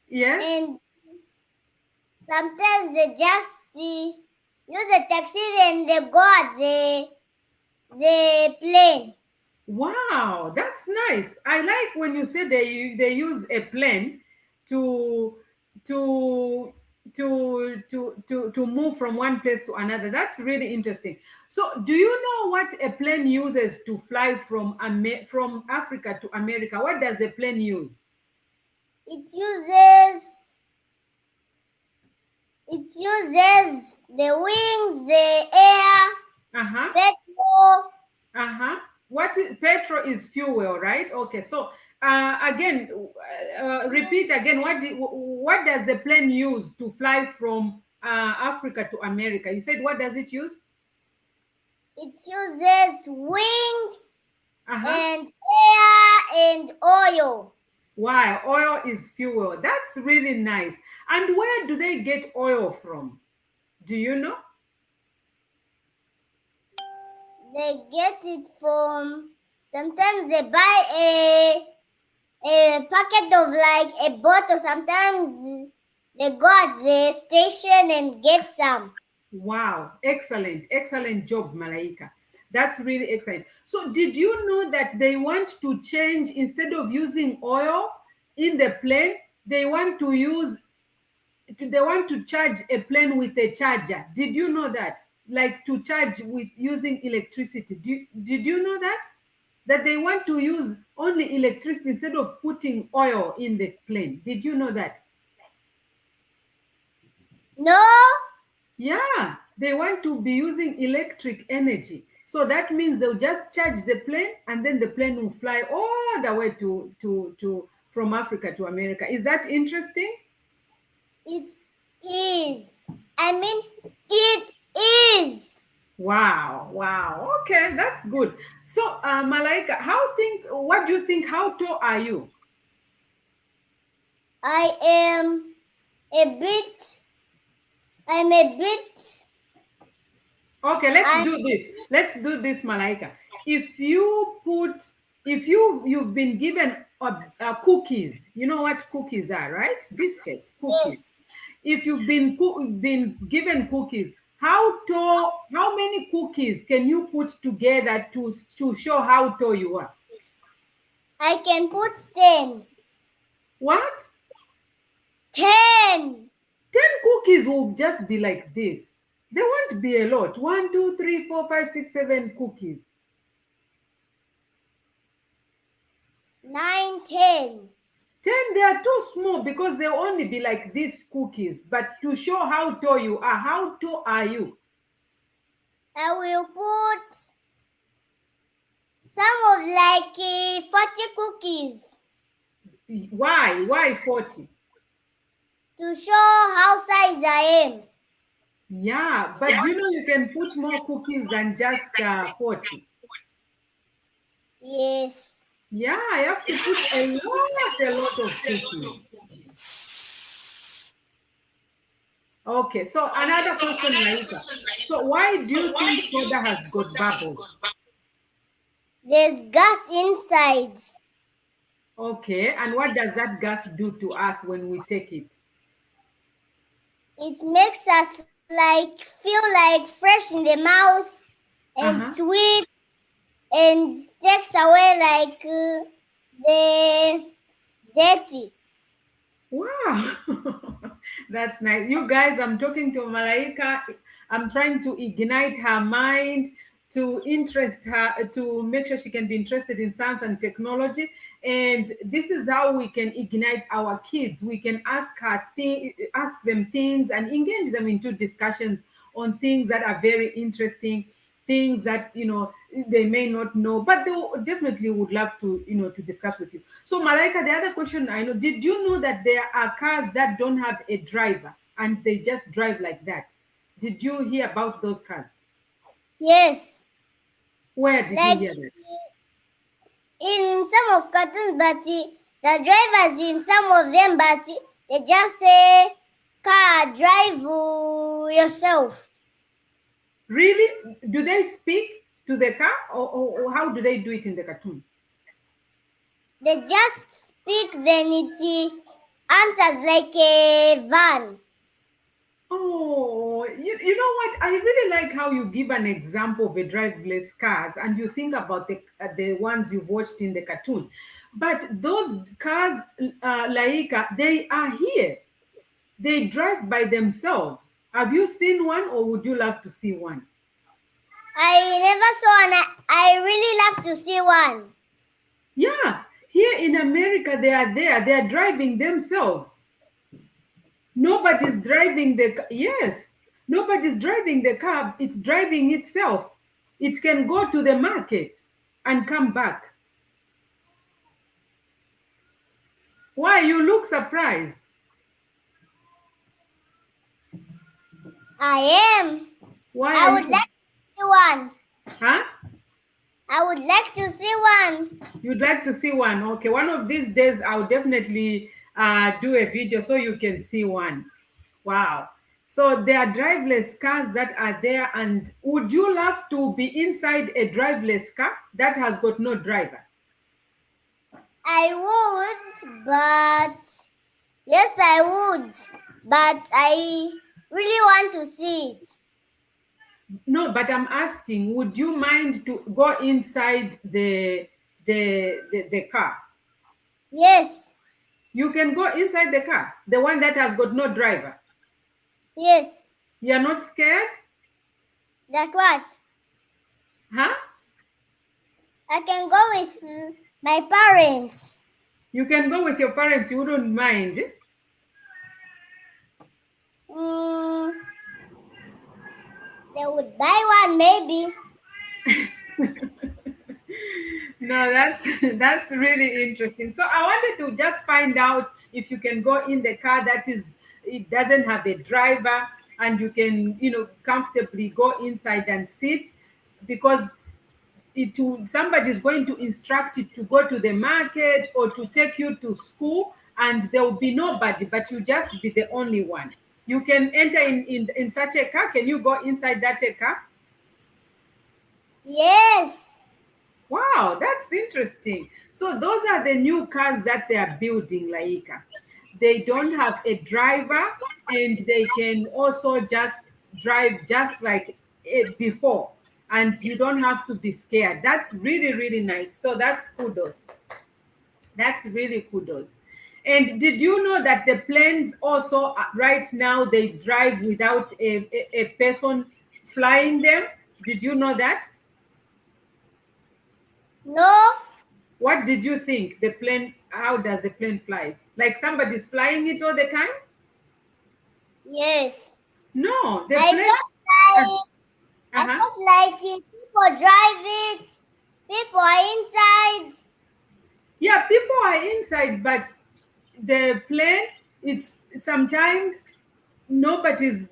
yes, and sometimes they just use a taxi and they go at the plane. Wow, that's nice. I like when you say they use a plane to to to move from one place to another. That's really interesting. So, do you know what a plane uses to fly from from Africa to America? What does the plane use? It uses the wings, the air, petrol. What is petrol is fuel, right? Okay, so again, repeat again. What does the plane use to fly from Africa to America? You said what does it use? It uses wings and air and oil. Wow, oil is fuel. That's really nice. And where do they get oil from? Do you know? They get it from, sometimes they buy a packet of like a bottle. Sometimes they go at the station and get some. Wow, excellent job, Malaika. That's really excellent. So, did you know that they want to change, instead of using oil in the plane, they want to charge a plane with a charger? Did you know that? Like to charge with using electricity. Did you know that? That they want to use only electricity instead of putting oil in the plane. Did you know that? No. Yeah, they want to be using electric energy. So that means they'll just charge the plane and then the plane will fly all the way to from Africa to America. Is that interesting? It is. I mean, it is. Wow, wow. Okay, that's good. So, Malaika, what do you think? How tall are you? I'm a bit. Okay, let's do this, Malaika. If you put, if you've been given cookies, you know what cookies are, right? Biscuits, cookies. Yes. If you've been given cookies, how many cookies can you put together to show how tall you are? I can put 10. What? 10. 10 cookies will just be like this. There won't be a lot. 1, 2, 3, 4, 5, 6, 7 cookies. 9, 10. 10, they are too small because they'll only be like these cookies. But to show how tall you are, how tall are you? I will put some of like 40 cookies Why? Why 40? to show how size I am. Yeah, but you can put more cookies than just 40. Yes. Yeah, I have to put a lot of cookies. Okay, so another question, Laika. So why do you think soda has got bubbles? There's gas inside. Okay, and what does that gas do to us when we take it? It makes us like feel like fresh in the mouth and sweet, and takes away like the dirty. Wow, that's nice. You guys, I'm talking to Malaika. I'm trying to ignite her mind, to interest her, to make sure she can be interested in science and technology. And this is how we can ignite our kids. We can ask them things and engage them into discussions on things that are very interesting, things that they may not know, but they definitely would love to discuss with you. So, Malaika, the other question I know, did you know that there are cars that don't have a driver and they just drive like that? Did you hear about those cars? Yes. Where did Like you hear that? in some of cartoons, but the drivers in some of them, but they just say, car, drive yourself. Really? Do they speak to the car, or how do they do it in the cartoon? They just speak, then it answers like a van. Oh, you know what? I really like how you give an example of a driverless cars and you think about the ones you've watched in the cartoon. But those cars, Laika, they are here. They drive by themselves. Have you seen one, or would you love to see one? I never saw one. I really love to see one. Yeah, here in America, they are there. They are driving themselves. Nobody's driving yes, nobody's driving the car. It's driving itself. It can go to the market and come back. Why you look surprised? I am. Why I are would you? like to see one. Huh? I would like to see one. You'd like to see one? Okay, one of these days I'll definitely do a video so you can see one. Wow. So there are driveless cars that are there, and would you love to be inside a driveless car that has got no driver? I would, but yes, I would, but I really want to see it. No, but I'm asking, would you mind to go inside the car? Yes. You can go inside the car, the one that has got no driver. Yes. You're not scared? That what? Huh? I can go with my parents. You can go with your parents, you wouldn't mind. They would buy one, maybe. No, that's really interesting. So I wanted to just find out if you can go in the car that is it doesn't have a driver and you can comfortably go inside and sit, because somebody is going to instruct it to go to the market or to take you to school, and there will be nobody but you just be the only one. You can enter in such a car. Can you go inside that car? Yes. Wow, that's interesting. So those are the new cars that they are building, Laika. They don't have a driver, and they can also just drive just like it before, and you don't have to be scared. That's really, really nice. So that's kudos. That's really kudos. And did you know that the planes also right now they drive without a person flying them? Did you know that? No. What did you think? The plane, how does the plane flies? Like somebody's flying it all the time? Yes. No, the I plane. Uh-huh. thought like people drive it. People are inside. Yeah, people are inside, but the plane, it's sometimes nobody's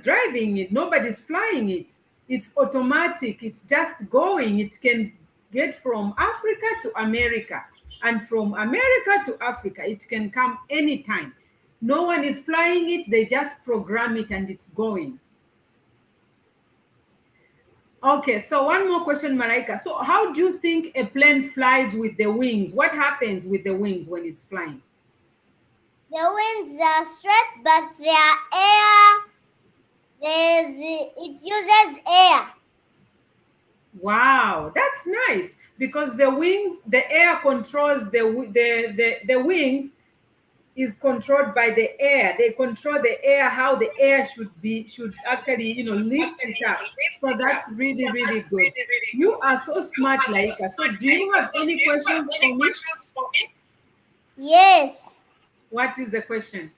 driving it, nobody's flying it. It's automatic, it's just going. It can get from Africa to America, and from America to Africa. It can come anytime. No one is flying it, they just program it and it's going. Okay, so one more question, Malaika. So how do you think a plane flies with the wings? What happens with the wings when it's flying? The wings are straight, but they are air. It uses air. Wow, that's nice, because the wings, the air controls the wings is controlled by the air. They control the air, how the air should actually lift it up. So that's really, really good. You are so smart, Laika. So do you have any questions for me? Yes. What is the question?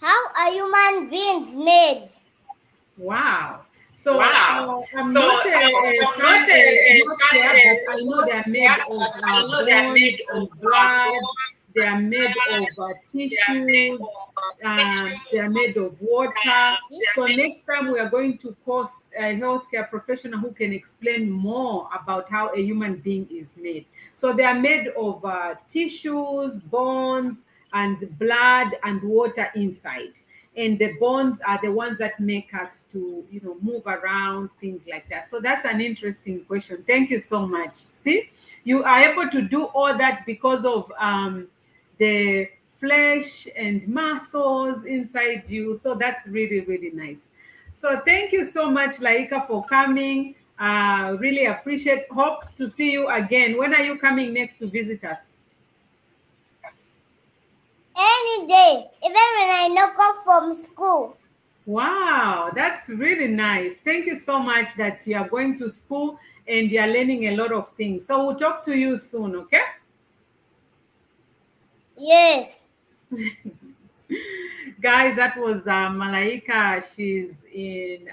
How are human beings made? Wow. So I'm not a healthcare, but I know they are made of bones and blood. They are made of tissues. They are made of water. So next time we are going to course a healthcare professional who can explain more about how a human being is made. So they are made of tissues, bones, and blood and water inside. And the bones are the ones that make us to move around, things like that. So that's an interesting question. Thank you so much. See, you are able to do all that because of the flesh and muscles inside you. So that's really, really nice. So thank you so much, Laika, for coming. Really appreciate. Hope to see you again. When are you coming next to visit us? Any day, even when I knock off from school. Wow, that's really nice. Thank you so much that you are going to school and you are learning a lot of things. So we'll talk to you soon, okay? Yes. Guys, that was Malaika. She's in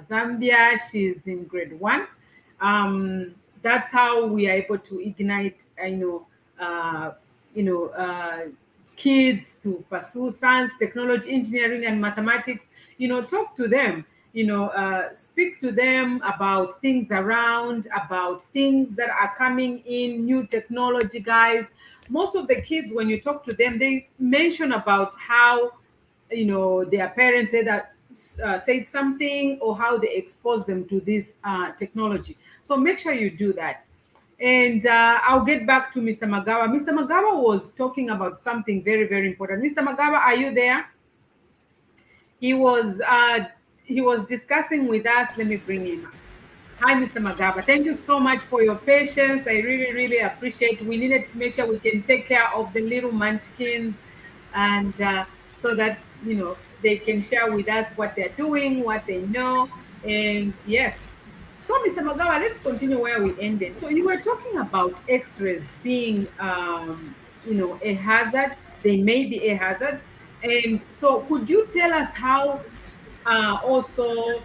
Zambia. She's in grade 1. That's how we are able to ignite, uh, you know, uh, kids to pursue science, technology, engineering, and mathematics. Talk to them. Speak to them about things around, about things that are coming in, new technology, guys. Most of the kids, when you talk to them, they mention about how their parents said something, or how they expose them to this technology. So make sure you do that. And I'll get back to Mr. Magawa. Mr. Magawa was talking about something very, very important. Mr. Magawa, are you there? He was discussing with us. Let me bring him up. Hi, Mr. Magaba. Thank you so much for your patience. I really, really appreciate. We needed to make sure we can take care of the little munchkins, and so that they can share with us what they're doing, what they know, and yes. So, Mr. Magawa, let's continue where we ended. So, you were talking about X-rays being, a hazard. They may be a hazard, and so could you tell us how also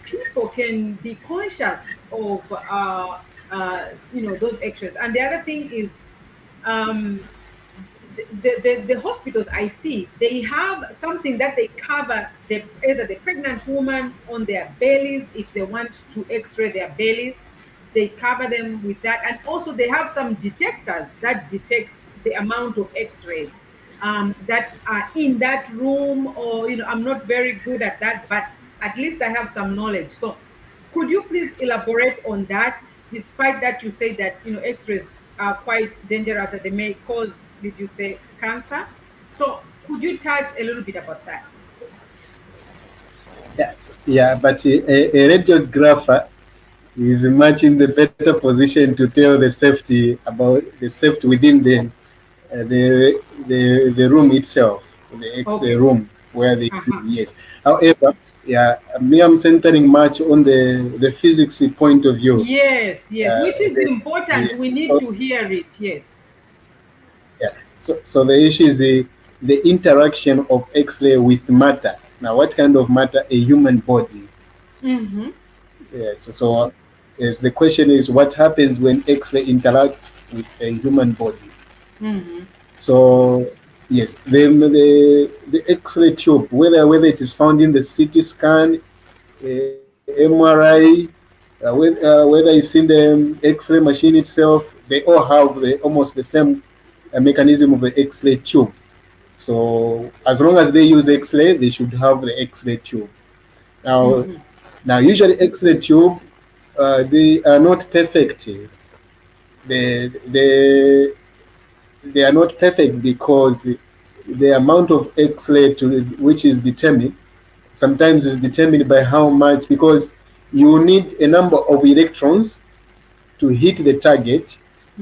people can be conscious of those x-rays. And the other thing is, um, the hospitals I see, they have something that they cover either the pregnant woman on their bellies. If they want to x-ray their bellies, they cover them with that. And also they have some detectors that detect the amount of x-rays that are in that room. Or I'm not very good at that, but at least I have some knowledge. So could you please elaborate on that? Despite that, you say that X-rays are quite dangerous, that they may cause, did you say, cancer? So could you touch a little bit about that? Yeah, but a radiographer is much in the better position to tell the safety about the safety within the room itself, the X-ray Okay. room where they do. Uh-huh. Yes. However, yeah, me, I'm centering much on the physics point of view. Yes, yes, Uh, which is the, important. We need so, to hear it. Yes. yeah. So the issue is the interaction of X-ray with matter. Now, what kind of matter? A human body. Mm-hmm. Yes. So yes, the question is what happens when X-ray interacts with a human body. Mm-hmm. So yes, the X-ray tube, whether it is found in the CT scan, MRI, whether it's in the X-ray machine itself, they all have almost the same mechanism of the X-ray tube. So as long as they use X-ray, they should have the X-ray tube. Now, Mm-hmm. now usually X-ray tube, they are not perfect. They they they are not perfect because the amount of X-ray to which is determined sometimes is determined by how much, because you need a number of electrons to hit the target to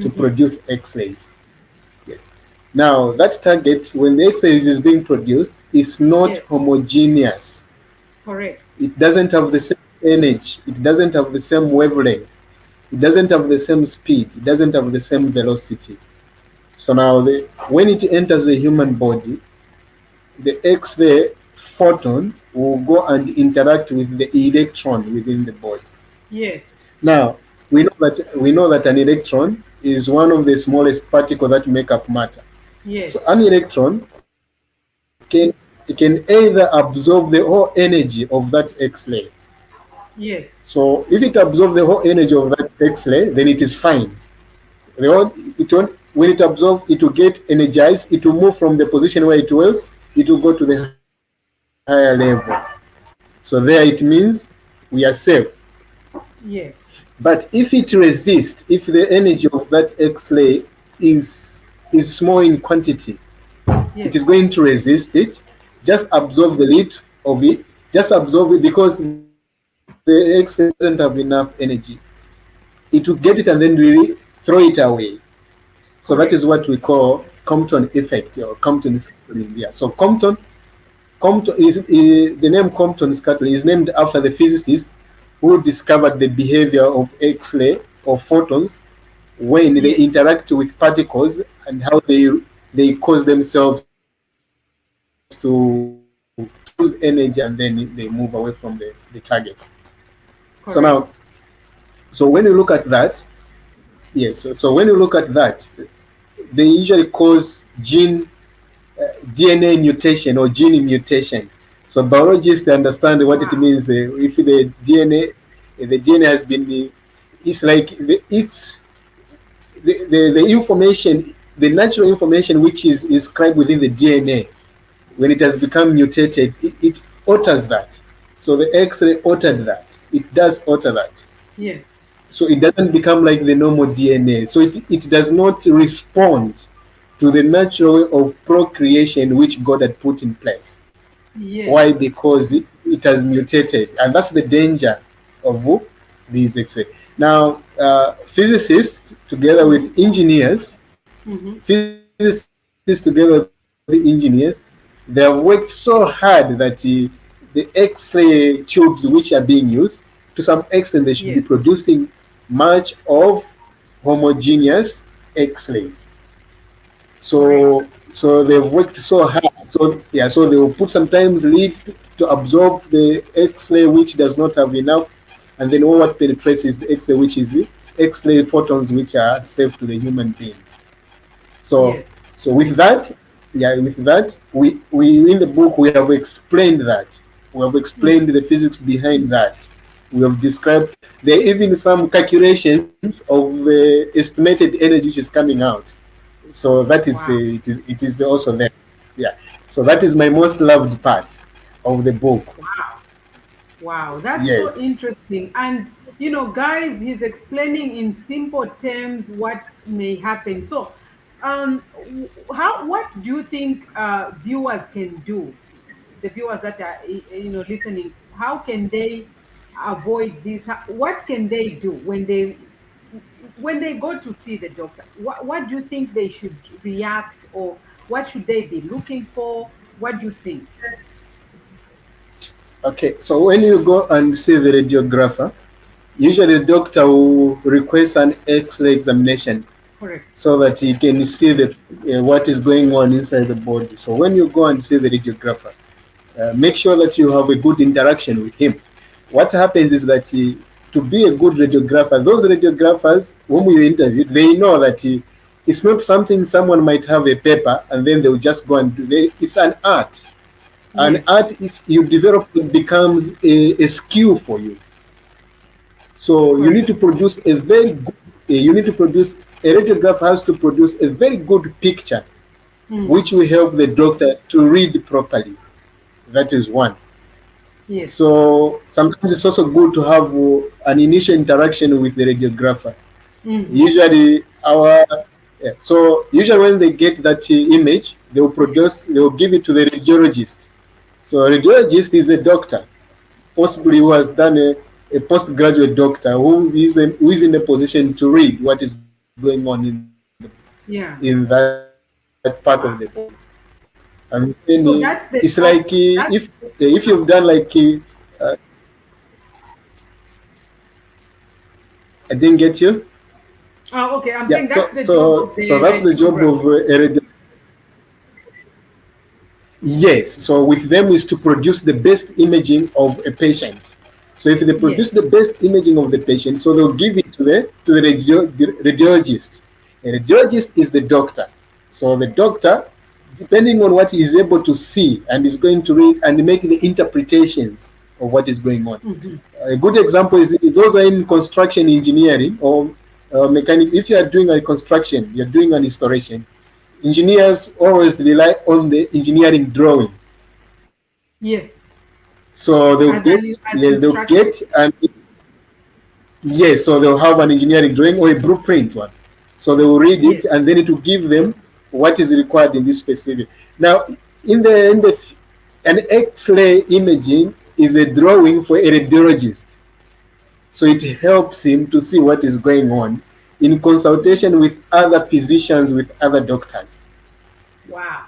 Mm-hmm. produce X-rays. Yes. Now that target, when the X-rays is being produced, is not Yes. homogeneous. Correct. It doesn't have the same energy. It doesn't have the same wavelength. It doesn't have the same speed. It doesn't have the same velocity. So now, when it enters the human body, the X-ray photon will go and interact with the electron within the body. Yes. Now, we know that an electron is one of the smallest particles that make up matter. So Yes. an electron can either absorb the whole energy of that X-ray. Yes. So if it absorbs the whole energy of that X-ray, then it is fine. It won't, when it absorbs, it will get energized. It will move from the position where it was. It will go to the higher level. So there it means we are safe. Yes. But if it resists, if the energy of that X-ray is small in quantity, it is Yes. going to resist it. Just absorb the little of it. Just absorb it because the X-ray doesn't have enough energy. It will get it and then really throw it away. So that is what we Correct. call Compton effect or Compton scattering. Yeah. So Compton, the name Compton scattering is named after the physicist who discovered the behavior of X-ray or photons when they Yes. interact with particles and how they cause themselves to lose energy and then they move away from the target. So now, Correct. so when you look at that, yes. So when you look at that, they usually cause DNA mutation or gene mutation. So biologists understand what it Wow. means if the DNA has been, it's like the information, the natural information which is inscribed within the DNA, when it has become mutated, it alters that. So the X-ray altered that. It does alter that. Yes. So it doesn't become like the normal DNA. So it does not respond to the natural way of procreation which God had put in place. Why? Yes. Because it has mutated, and that's the danger of these X-ray. Now, physicists together Mm-hmm. with engineers, Mm-hmm. physicists together with engineers, they have worked so hard that the X-ray tubes which are being used, to some extent, they should be Yes. producing much of homogeneous X-rays. Correct. So they've worked so hard. So yeah, so they will put sometimes lead. to absorb the X-ray which does not have enough, and then all what penetrates is the X-ray, which is the X-ray photons which are safe to the human being. So, Yes. so with that, yeah, with that, we in the book we have explained that. We have Mm. explained the physics behind that. We have described there are even some calculations of the estimated energy which is coming out. So that is Wow. it is also there. Yeah. So that is my most loved part of the book. Wow. Wow, that's so Yes. interesting. And guys, he's explaining in simple terms what may happen. So, what do you think viewers can do? The viewers that are listening, how can they avoid this? What can they do when they go to see the doctor? What do you think they should react, or what should they be looking for? What do you think? Okay. So when you go and see the radiographer, usually the doctor will request an X-ray examination Correct. so that he can see what is going on inside the body. So when you go and see the radiographer, make sure that you have a good interaction with him. What happens is that to be a good radiographer, those radiographers whom you interviewed, they know that it's not something someone might have a paper and then they'll just go and do. It's an art. An Yes. art is you develop, it becomes a skill for you. So you need Correct. to produce a very good, you need to produce, a radiograph has to produce a very good picture Mm. which will help the doctor to read properly. That is one. Yes. So sometimes it's also good to have an initial interaction with the radiographer. Mm-hmm. Usually so usually when they get that image, they will give it to the radiologist. So a radiologist is a doctor, possibly who has done a postgraduate doctor who is in a position to read what is going on in Yeah. that part of the body. And then it's So like that's the job. That's if you've done like uh, I didn't get you. okay. I'm Yeah, saying that's the job of the so that's the job of radiographer. yes. So with them is to produce the best imaging of a patient. So if they produce Yes. the best imaging of the patient, so they'll give it the radiologist. A radiologist is the doctor. So the doctor, depending on what he is able to see, and is going to read and make the interpretations of what is going on. Mm-hmm. A good example is those are in construction engineering or mechanic. If you are doing a construction, you're doing an installation. Engineers always rely on the engineering drawing. Yes. So they'll As get, an as yeah, they'll instructed. get, and yes, so they'll have an engineering drawing or a blueprint one. So they will read it, Yes. and then it will give them what is required in this specific. Now, in the an X-ray imaging is a drawing for a radiologist. So it helps him to see what is going on in consultation with other physicians, with other doctors. Wow.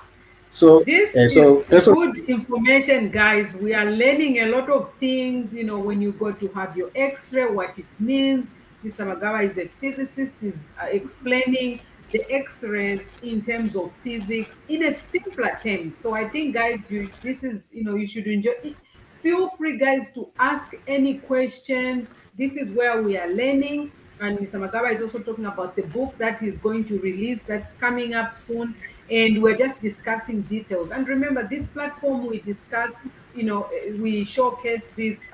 So, This is so first of good information, guys. We are learning a lot of things, when you go to have your x-ray, what it means. Mr. Magawa is a physicist, is explaining the x-rays in terms of physics in a simpler terms. So I think, guys, this is, you should enjoy it. Feel free, guys, to ask any questions. This is where we are learning. And Mr. Magawa is also talking about the book that he's going to release that's coming up soon. And we're just discussing details. And remember, this platform we discuss, we showcase these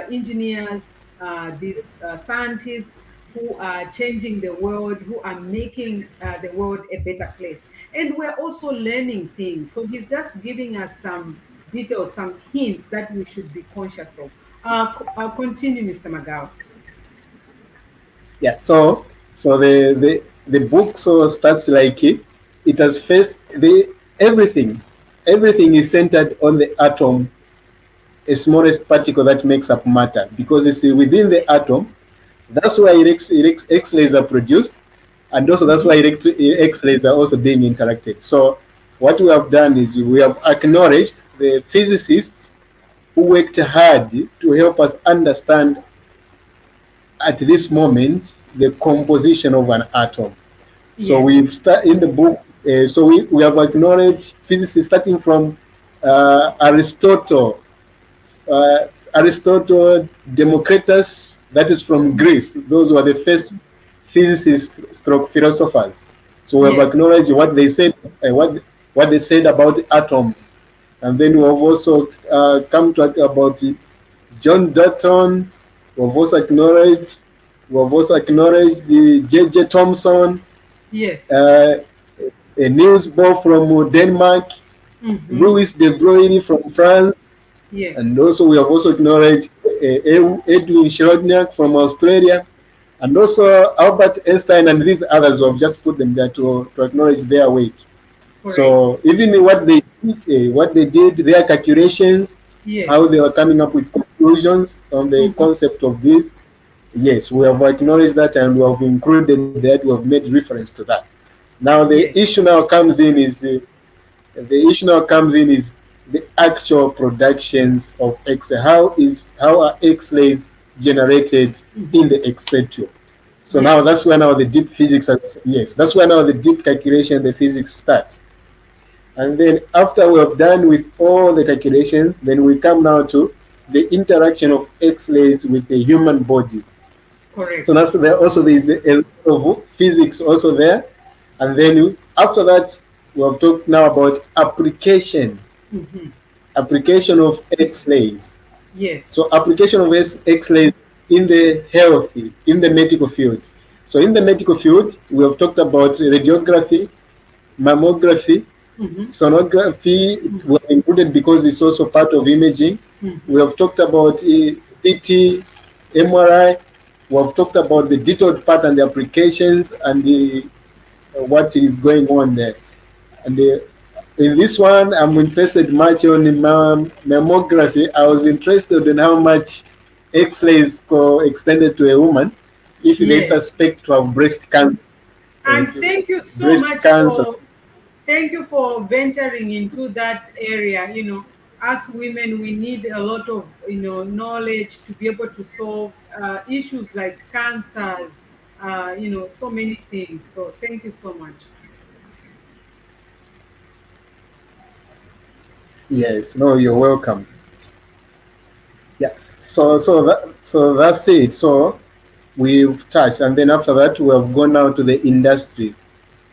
engineers, these scientists who are changing the world, who are making the world a better place. And we're also learning things. So he's just giving us some details, some hints that we should be conscious of. I'll continue, Mr. Magawa. yeah, so the book so starts like it has faced the everything is centered on the atom, a smallest particle that makes up matter, because it's within the atom. That's why X-rays are produced, and also that's why X-rays are also being interacted. So what we have done is we have acknowledged the physicists who worked hard to help us understand at this moment the composition of an atom. So Yes. we've started in the book. So we have acknowledged physicists starting from Aristotle, Aristotle, Democritus, that is from Greece. Those were the first physicists stroke philosophers. So we have Yes. acknowledged what they said, what they said about atoms, and then we have also come to talk about John Dalton. We have also acknowledged the J.J. Thomson, Yes. uh, a Niels Bohr from Denmark, Mm-hmm. Louis de Broglie from France, Yes. and also we have also acknowledged Edwin Schrödinger from Australia, and also Albert Einstein and these others who have just put them there to acknowledge their work. Correct. So even what they did, their calculations, how Yes. they were coming up with conclusions on the Mm-hmm. concept of this, yes, we have acknowledged that and we have included that. We have made reference to that. Now Yes. the issue now comes in is the actual productions of X-ray. How are X-rays generated Mm-hmm. in the X-ray tube? So now Yes. that's where now the deep physics yes, that's where now the deep calculation, the physics starts. And then after we have done with all the calculations, then we come now to the interaction of X-rays with the human body. So Correct. that's there. Also, there is a lot of physics also there, and then after that, we have talked now about Mm-hmm. application of X-rays. Yes. So application of X-rays in the healthy, in the medical field. So in the medical field, we have talked about radiography, mammography, Mm-hmm. sonography. Mm-hmm. We have included because it's also part of imaging. Mm-hmm. We have talked about CT, MRI. We have talked about the detailed part and the applications and what is going on there. And in this one, I'm interested much on mammography. I was interested in how much X-rays extended to a woman if they Yes. suspect to have breast cancer. And uh, thank you so breast much cancer. for thank you for venturing into that area. As women, we need a lot of knowledge to be able to solve issues like cancers, so many things. So thank you so much. Yes, no, you're welcome. Yeah. So that's it. So we've touched, and then after that, we have gone out to the industry.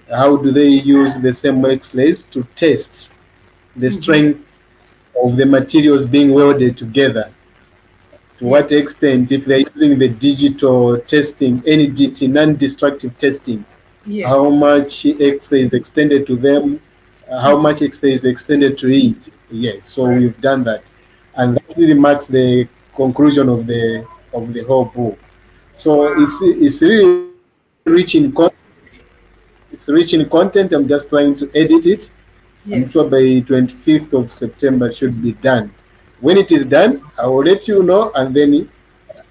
How do they use the same X-rays to test the Hmm. strength of the materials being welded together? To what Yes. extent, if they're using the digital testing, NDT, non-destructive testing, how Yes. much X-ray is extended to them, how Hmm. much X-ray is extended to it? Yes, so Correct. we've done that, and that really marks the conclusion of the whole book. So Wow. it's really It's rich in content. I'm just trying to edit it. I'm sure Yes. by 25th of September it should be done. When it is done, I will let you know, and then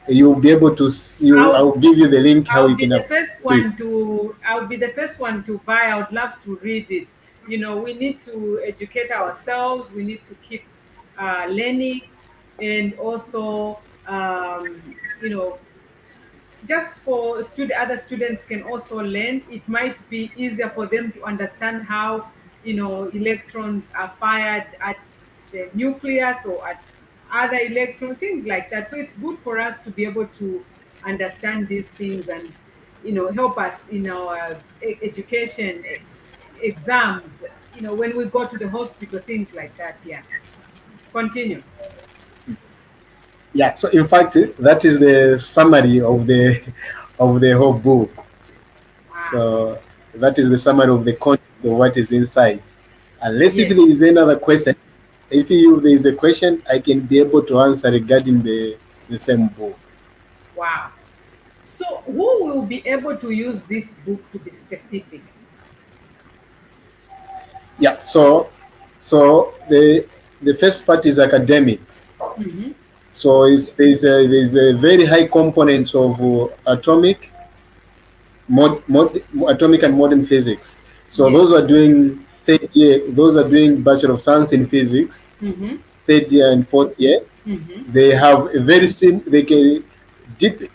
you'll be able to see. I'll I'll give you the link how I'll you be can the first see it. one to I'll be the first one to buy. I would love to read it. We need to educate ourselves. We need to keep learning, and also just for other students can also learn. It might be easier for them to understand how electrons are fired at the nucleus or at other electron things like that. So it's good for us to be able to understand these things and help us in our education exams, when we go to the hospital, things like that. Yeah, continue. Yeah. So in fact, that is the summary of the of the whole book. Wow. So that is the summary of the content of what is inside. Unless if there Yes. is another question, if there is a question, I can be able to answer regarding the same book. Wow. So, who will be able to use this book to be specific? Yeah. So the first part is academics. Hmm. So there's a very high component of atomic and modern physics. So Yes. those are doing third year, those are doing Bachelor of Science in Physics, Hmm. third year and fourth year. Hmm. They have a they can deep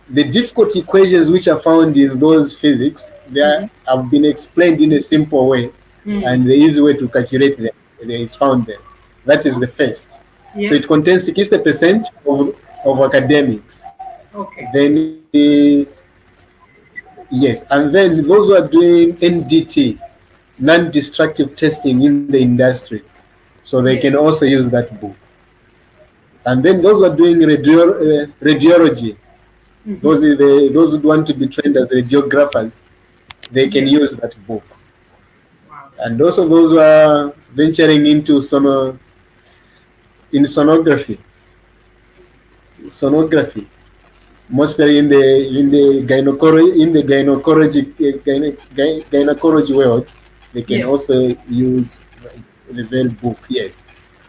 the difficult equations which are found in those physics, Hmm. have been explained in a simple way Mm. and the easy way to calculate them. it's found there. That is the first. So it Yes. contains 60% of academics. Okay. Then, yes, and then those who are doing NDT, non-destructive testing in the industry, so they can Yes. also use that book. And then those who are doing radiology, Mm-hmm. those who want to be trained as radiographers, they can Yes. use that book. Wow. And also those who are venturing into in sonography, mostly in the gynecology world, they can Yes. also use the very book. Yes.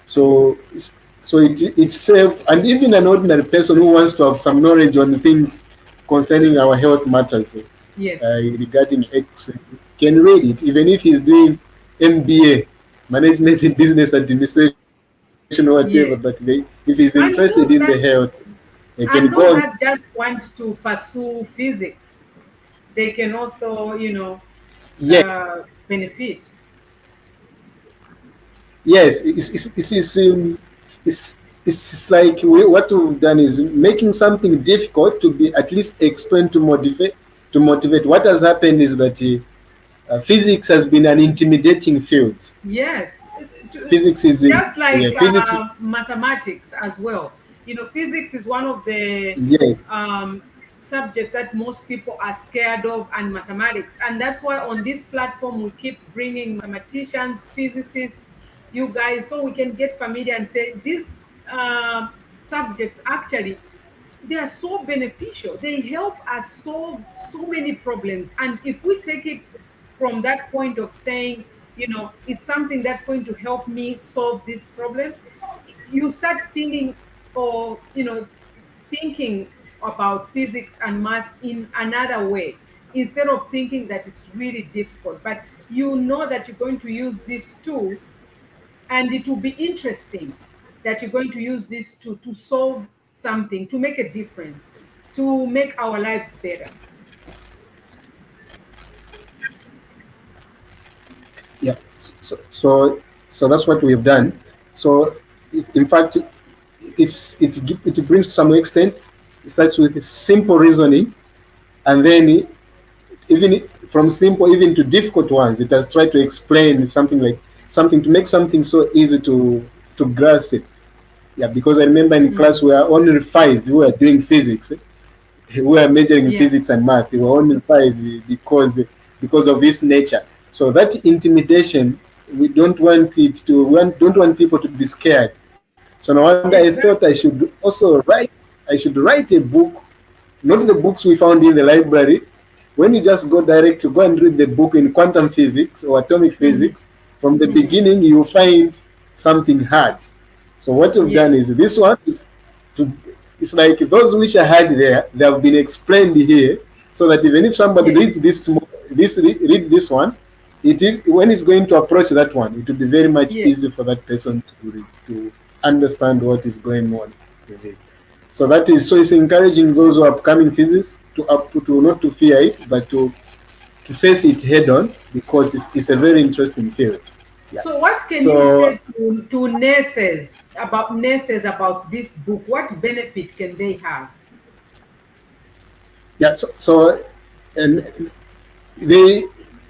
So it's safe, and even an ordinary person who wants to have some knowledge on things concerning our health matters Yes. regarding X can read it, even if he's doing MBA, management in business administration or whatever. But if he's interested in the And health, those that they can go on. just want to pursue physics, they can also, Yes, benefit. yes. It's like what we've done is making something difficult to be at least explained to motivate. What has happened is that physics has been an intimidating field. Yes, Physics is just like physics is mathematics as well. Physics is one of the yes, um, subjects that most people are scared of, and mathematics. And that's why on this platform we keep bringing mathematicians, physicists, you guys, so we can get familiar and say these subjects actually they are so beneficial. They help us solve so many problems. And if we take it from that point of saying, it's something that's going to help me solve this problem, you start feeling or, thinking about physics and math in another way instead of thinking that it's really difficult. But you know that you're going to use this tool and it will be interesting that you're going to use this to solve something, to make a difference, to make our lives better. yeah. So, so so that's what we've done. So in fact, it brings to some extent. It starts with simple reasoning, and then even from simple even to difficult ones, it has tried to explain something to make something so easy to grasp it. Yeah, because I remember in class we are only five who are doing physics. We are majoring in Yeah. physics and math. They were only five because of this nature. So that intimidation, we don't want it to. Don't want people to be scared. So no wonder I thought I Exactly. should also write. I should write a book, not the books we found in the library. When you just go direct to go and read the book in quantum physics or atomic Mhm. physics, from the Mhm. beginning you find something hard. So what we've Yes. done is this one is to, it's like those which are hard there, they have been explained here, so that even if somebody Yes. reads read this one, when he's going to approach that one, it will be very much Yes. easy for that person to understand what is going on with it. So that is, so it's encouraging those who are upcoming physicists to not to fear it, but to face it head on, because it's a very interesting field. Yeah. So what can you So say to nurses about this book? What benefit can they have? yeah, so and they,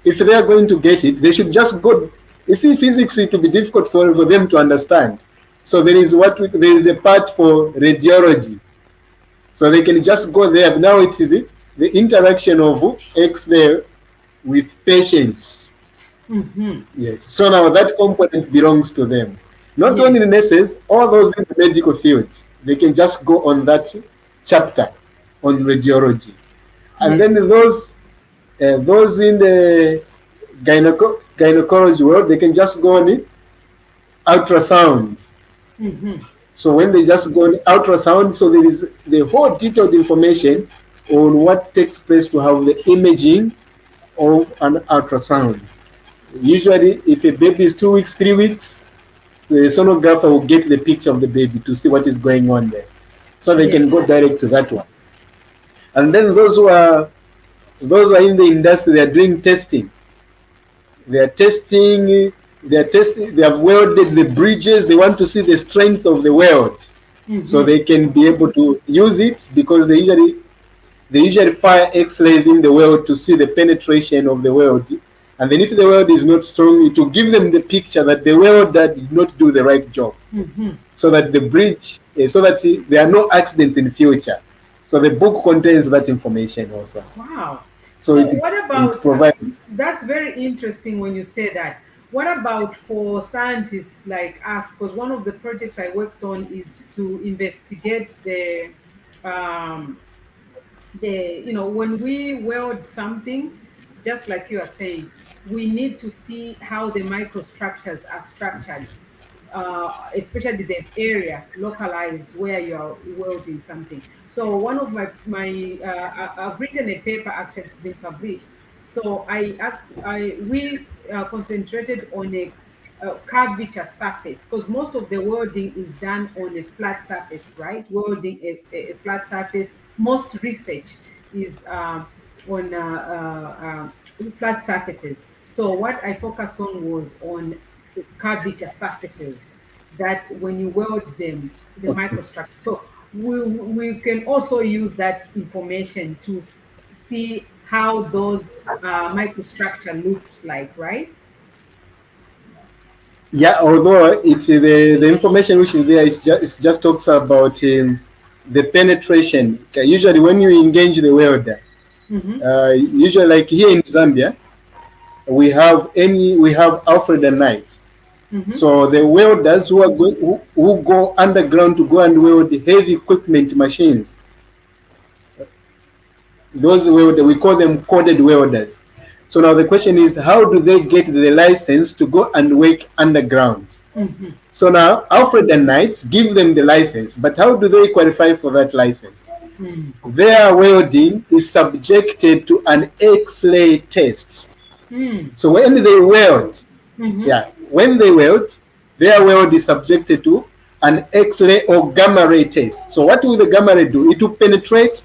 if they are going to get it, they should just go. If in physics it will be difficult for them to understand, so there is a part for radiology, so they can just go there. Now it is the interaction of X-ray with patients. Hmm. Yes. So now that component belongs to them. Not Yes. only nurses, all those in the medical field, they can just go on that chapter on radiology. And then Yes. those in the gynecology world, they can just go on ultrasound. Hmm. So when they just go on ultrasound, so there is the whole detailed information on what takes place to have the imaging of an ultrasound. Usually, if a baby is 2 weeks, 3 weeks, the sonographer will get the picture of the baby to see what is going on there. So they Yes. can go direct to that one. And then those who are in the industry, they are doing testing. They are testing They are testing. They have welded the bridges. They want to see the strength of the weld, so they can be able to use it, because they usually fire X-rays in the weld to see the penetration of the weld. And then if the weld is not strong, it will give them the picture that the welder did not do the right job, so that the bridge, so that there are no accidents in future. So the book contains that information also. Wow. So So it, what it about provides. that's very interesting when you say that. What about for scientists like us? Because one of the projects I worked on is to investigate um, when we weld something, just like you are saying, we need to see how the microstructures are structured, especially the area localized where you are welding something. So one of I've written a paper, actually it's been published. So we concentrated on a curvature surface, because most of the welding is done on a flat surface, right? Welding a flat surface. Most research is on flat surfaces. So what I focused on was on curvature surfaces, that when you weld them, the microstructure. So we can also use that information to see how those microstructure looks like, right? Yeah, although the information which is there is just talks about the penetration. Okay, usually when you engage the welder, Mm-hmm. usually like here in Zambia, we have Alfred and Knight. Mm-hmm. So the welders who go underground to go and weld heavy equipment machines, those welder, we call them coded welders. So now the question is, how do they get the license to go and work underground? Mm-hmm. So now Alfred and Knights give them the license, but how do they qualify for that license? Mm. Their welding is subjected to an X-ray test. Mm. So when they weld, Mm-hmm. yeah, when they weld, their weld is subjected to an X-ray or gamma ray test. So what will the gamma ray do? It will penetrate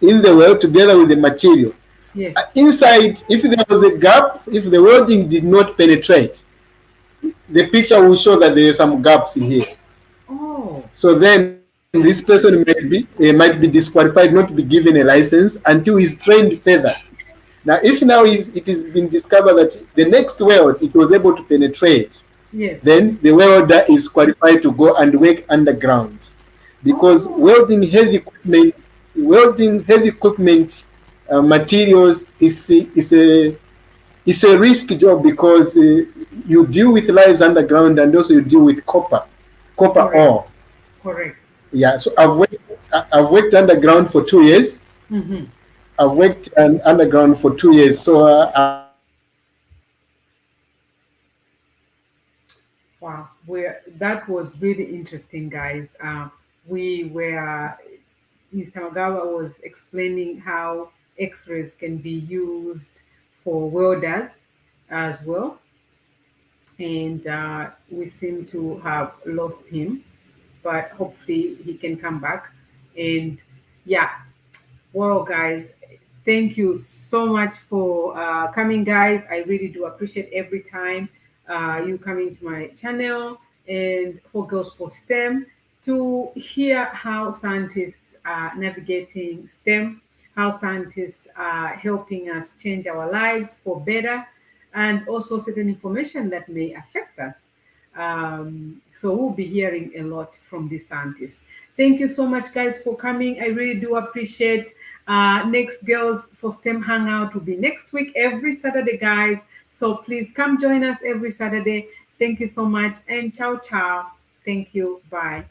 in the weld together with the material. Yes. Inside, if there was a gap, if the welding did not penetrate, the picture will show that there are some gaps in here. Oh. So then this person might be disqualified, not to be given a license until he's trained further. Now, if now it has been discovered that the next weld it was able to penetrate, Yes. then the welder is qualified to go and work underground, because Oh. welding heavy equipment materials is a risky job, because you deal with lives underground, and also you deal with copper Correct. ore. Correct. Yeah, so I've worked underground for 2 years. Mm-hmm. I've worked underground for 2 years, so Wow, that was really interesting, guys. We were Mr. Magawa was explaining how X-rays can be used for welders as well, and we seem to have lost him, but hopefully he can come back. And yeah, well, guys, thank you so much for coming, guys. I really do appreciate every time you coming to my channel and for Girls for STEM to hear how scientists are navigating STEM, how scientists are helping us change our lives for better, and also certain information that may affect us. So we'll be hearing a lot from these scientists. Thank you so much, guys, for coming. I really do appreciate. Next Girls for STEM Hangout will be next week, every Saturday, guys. So please come join us every Saturday. Thank you so much, and ciao, ciao. Thank you. Bye.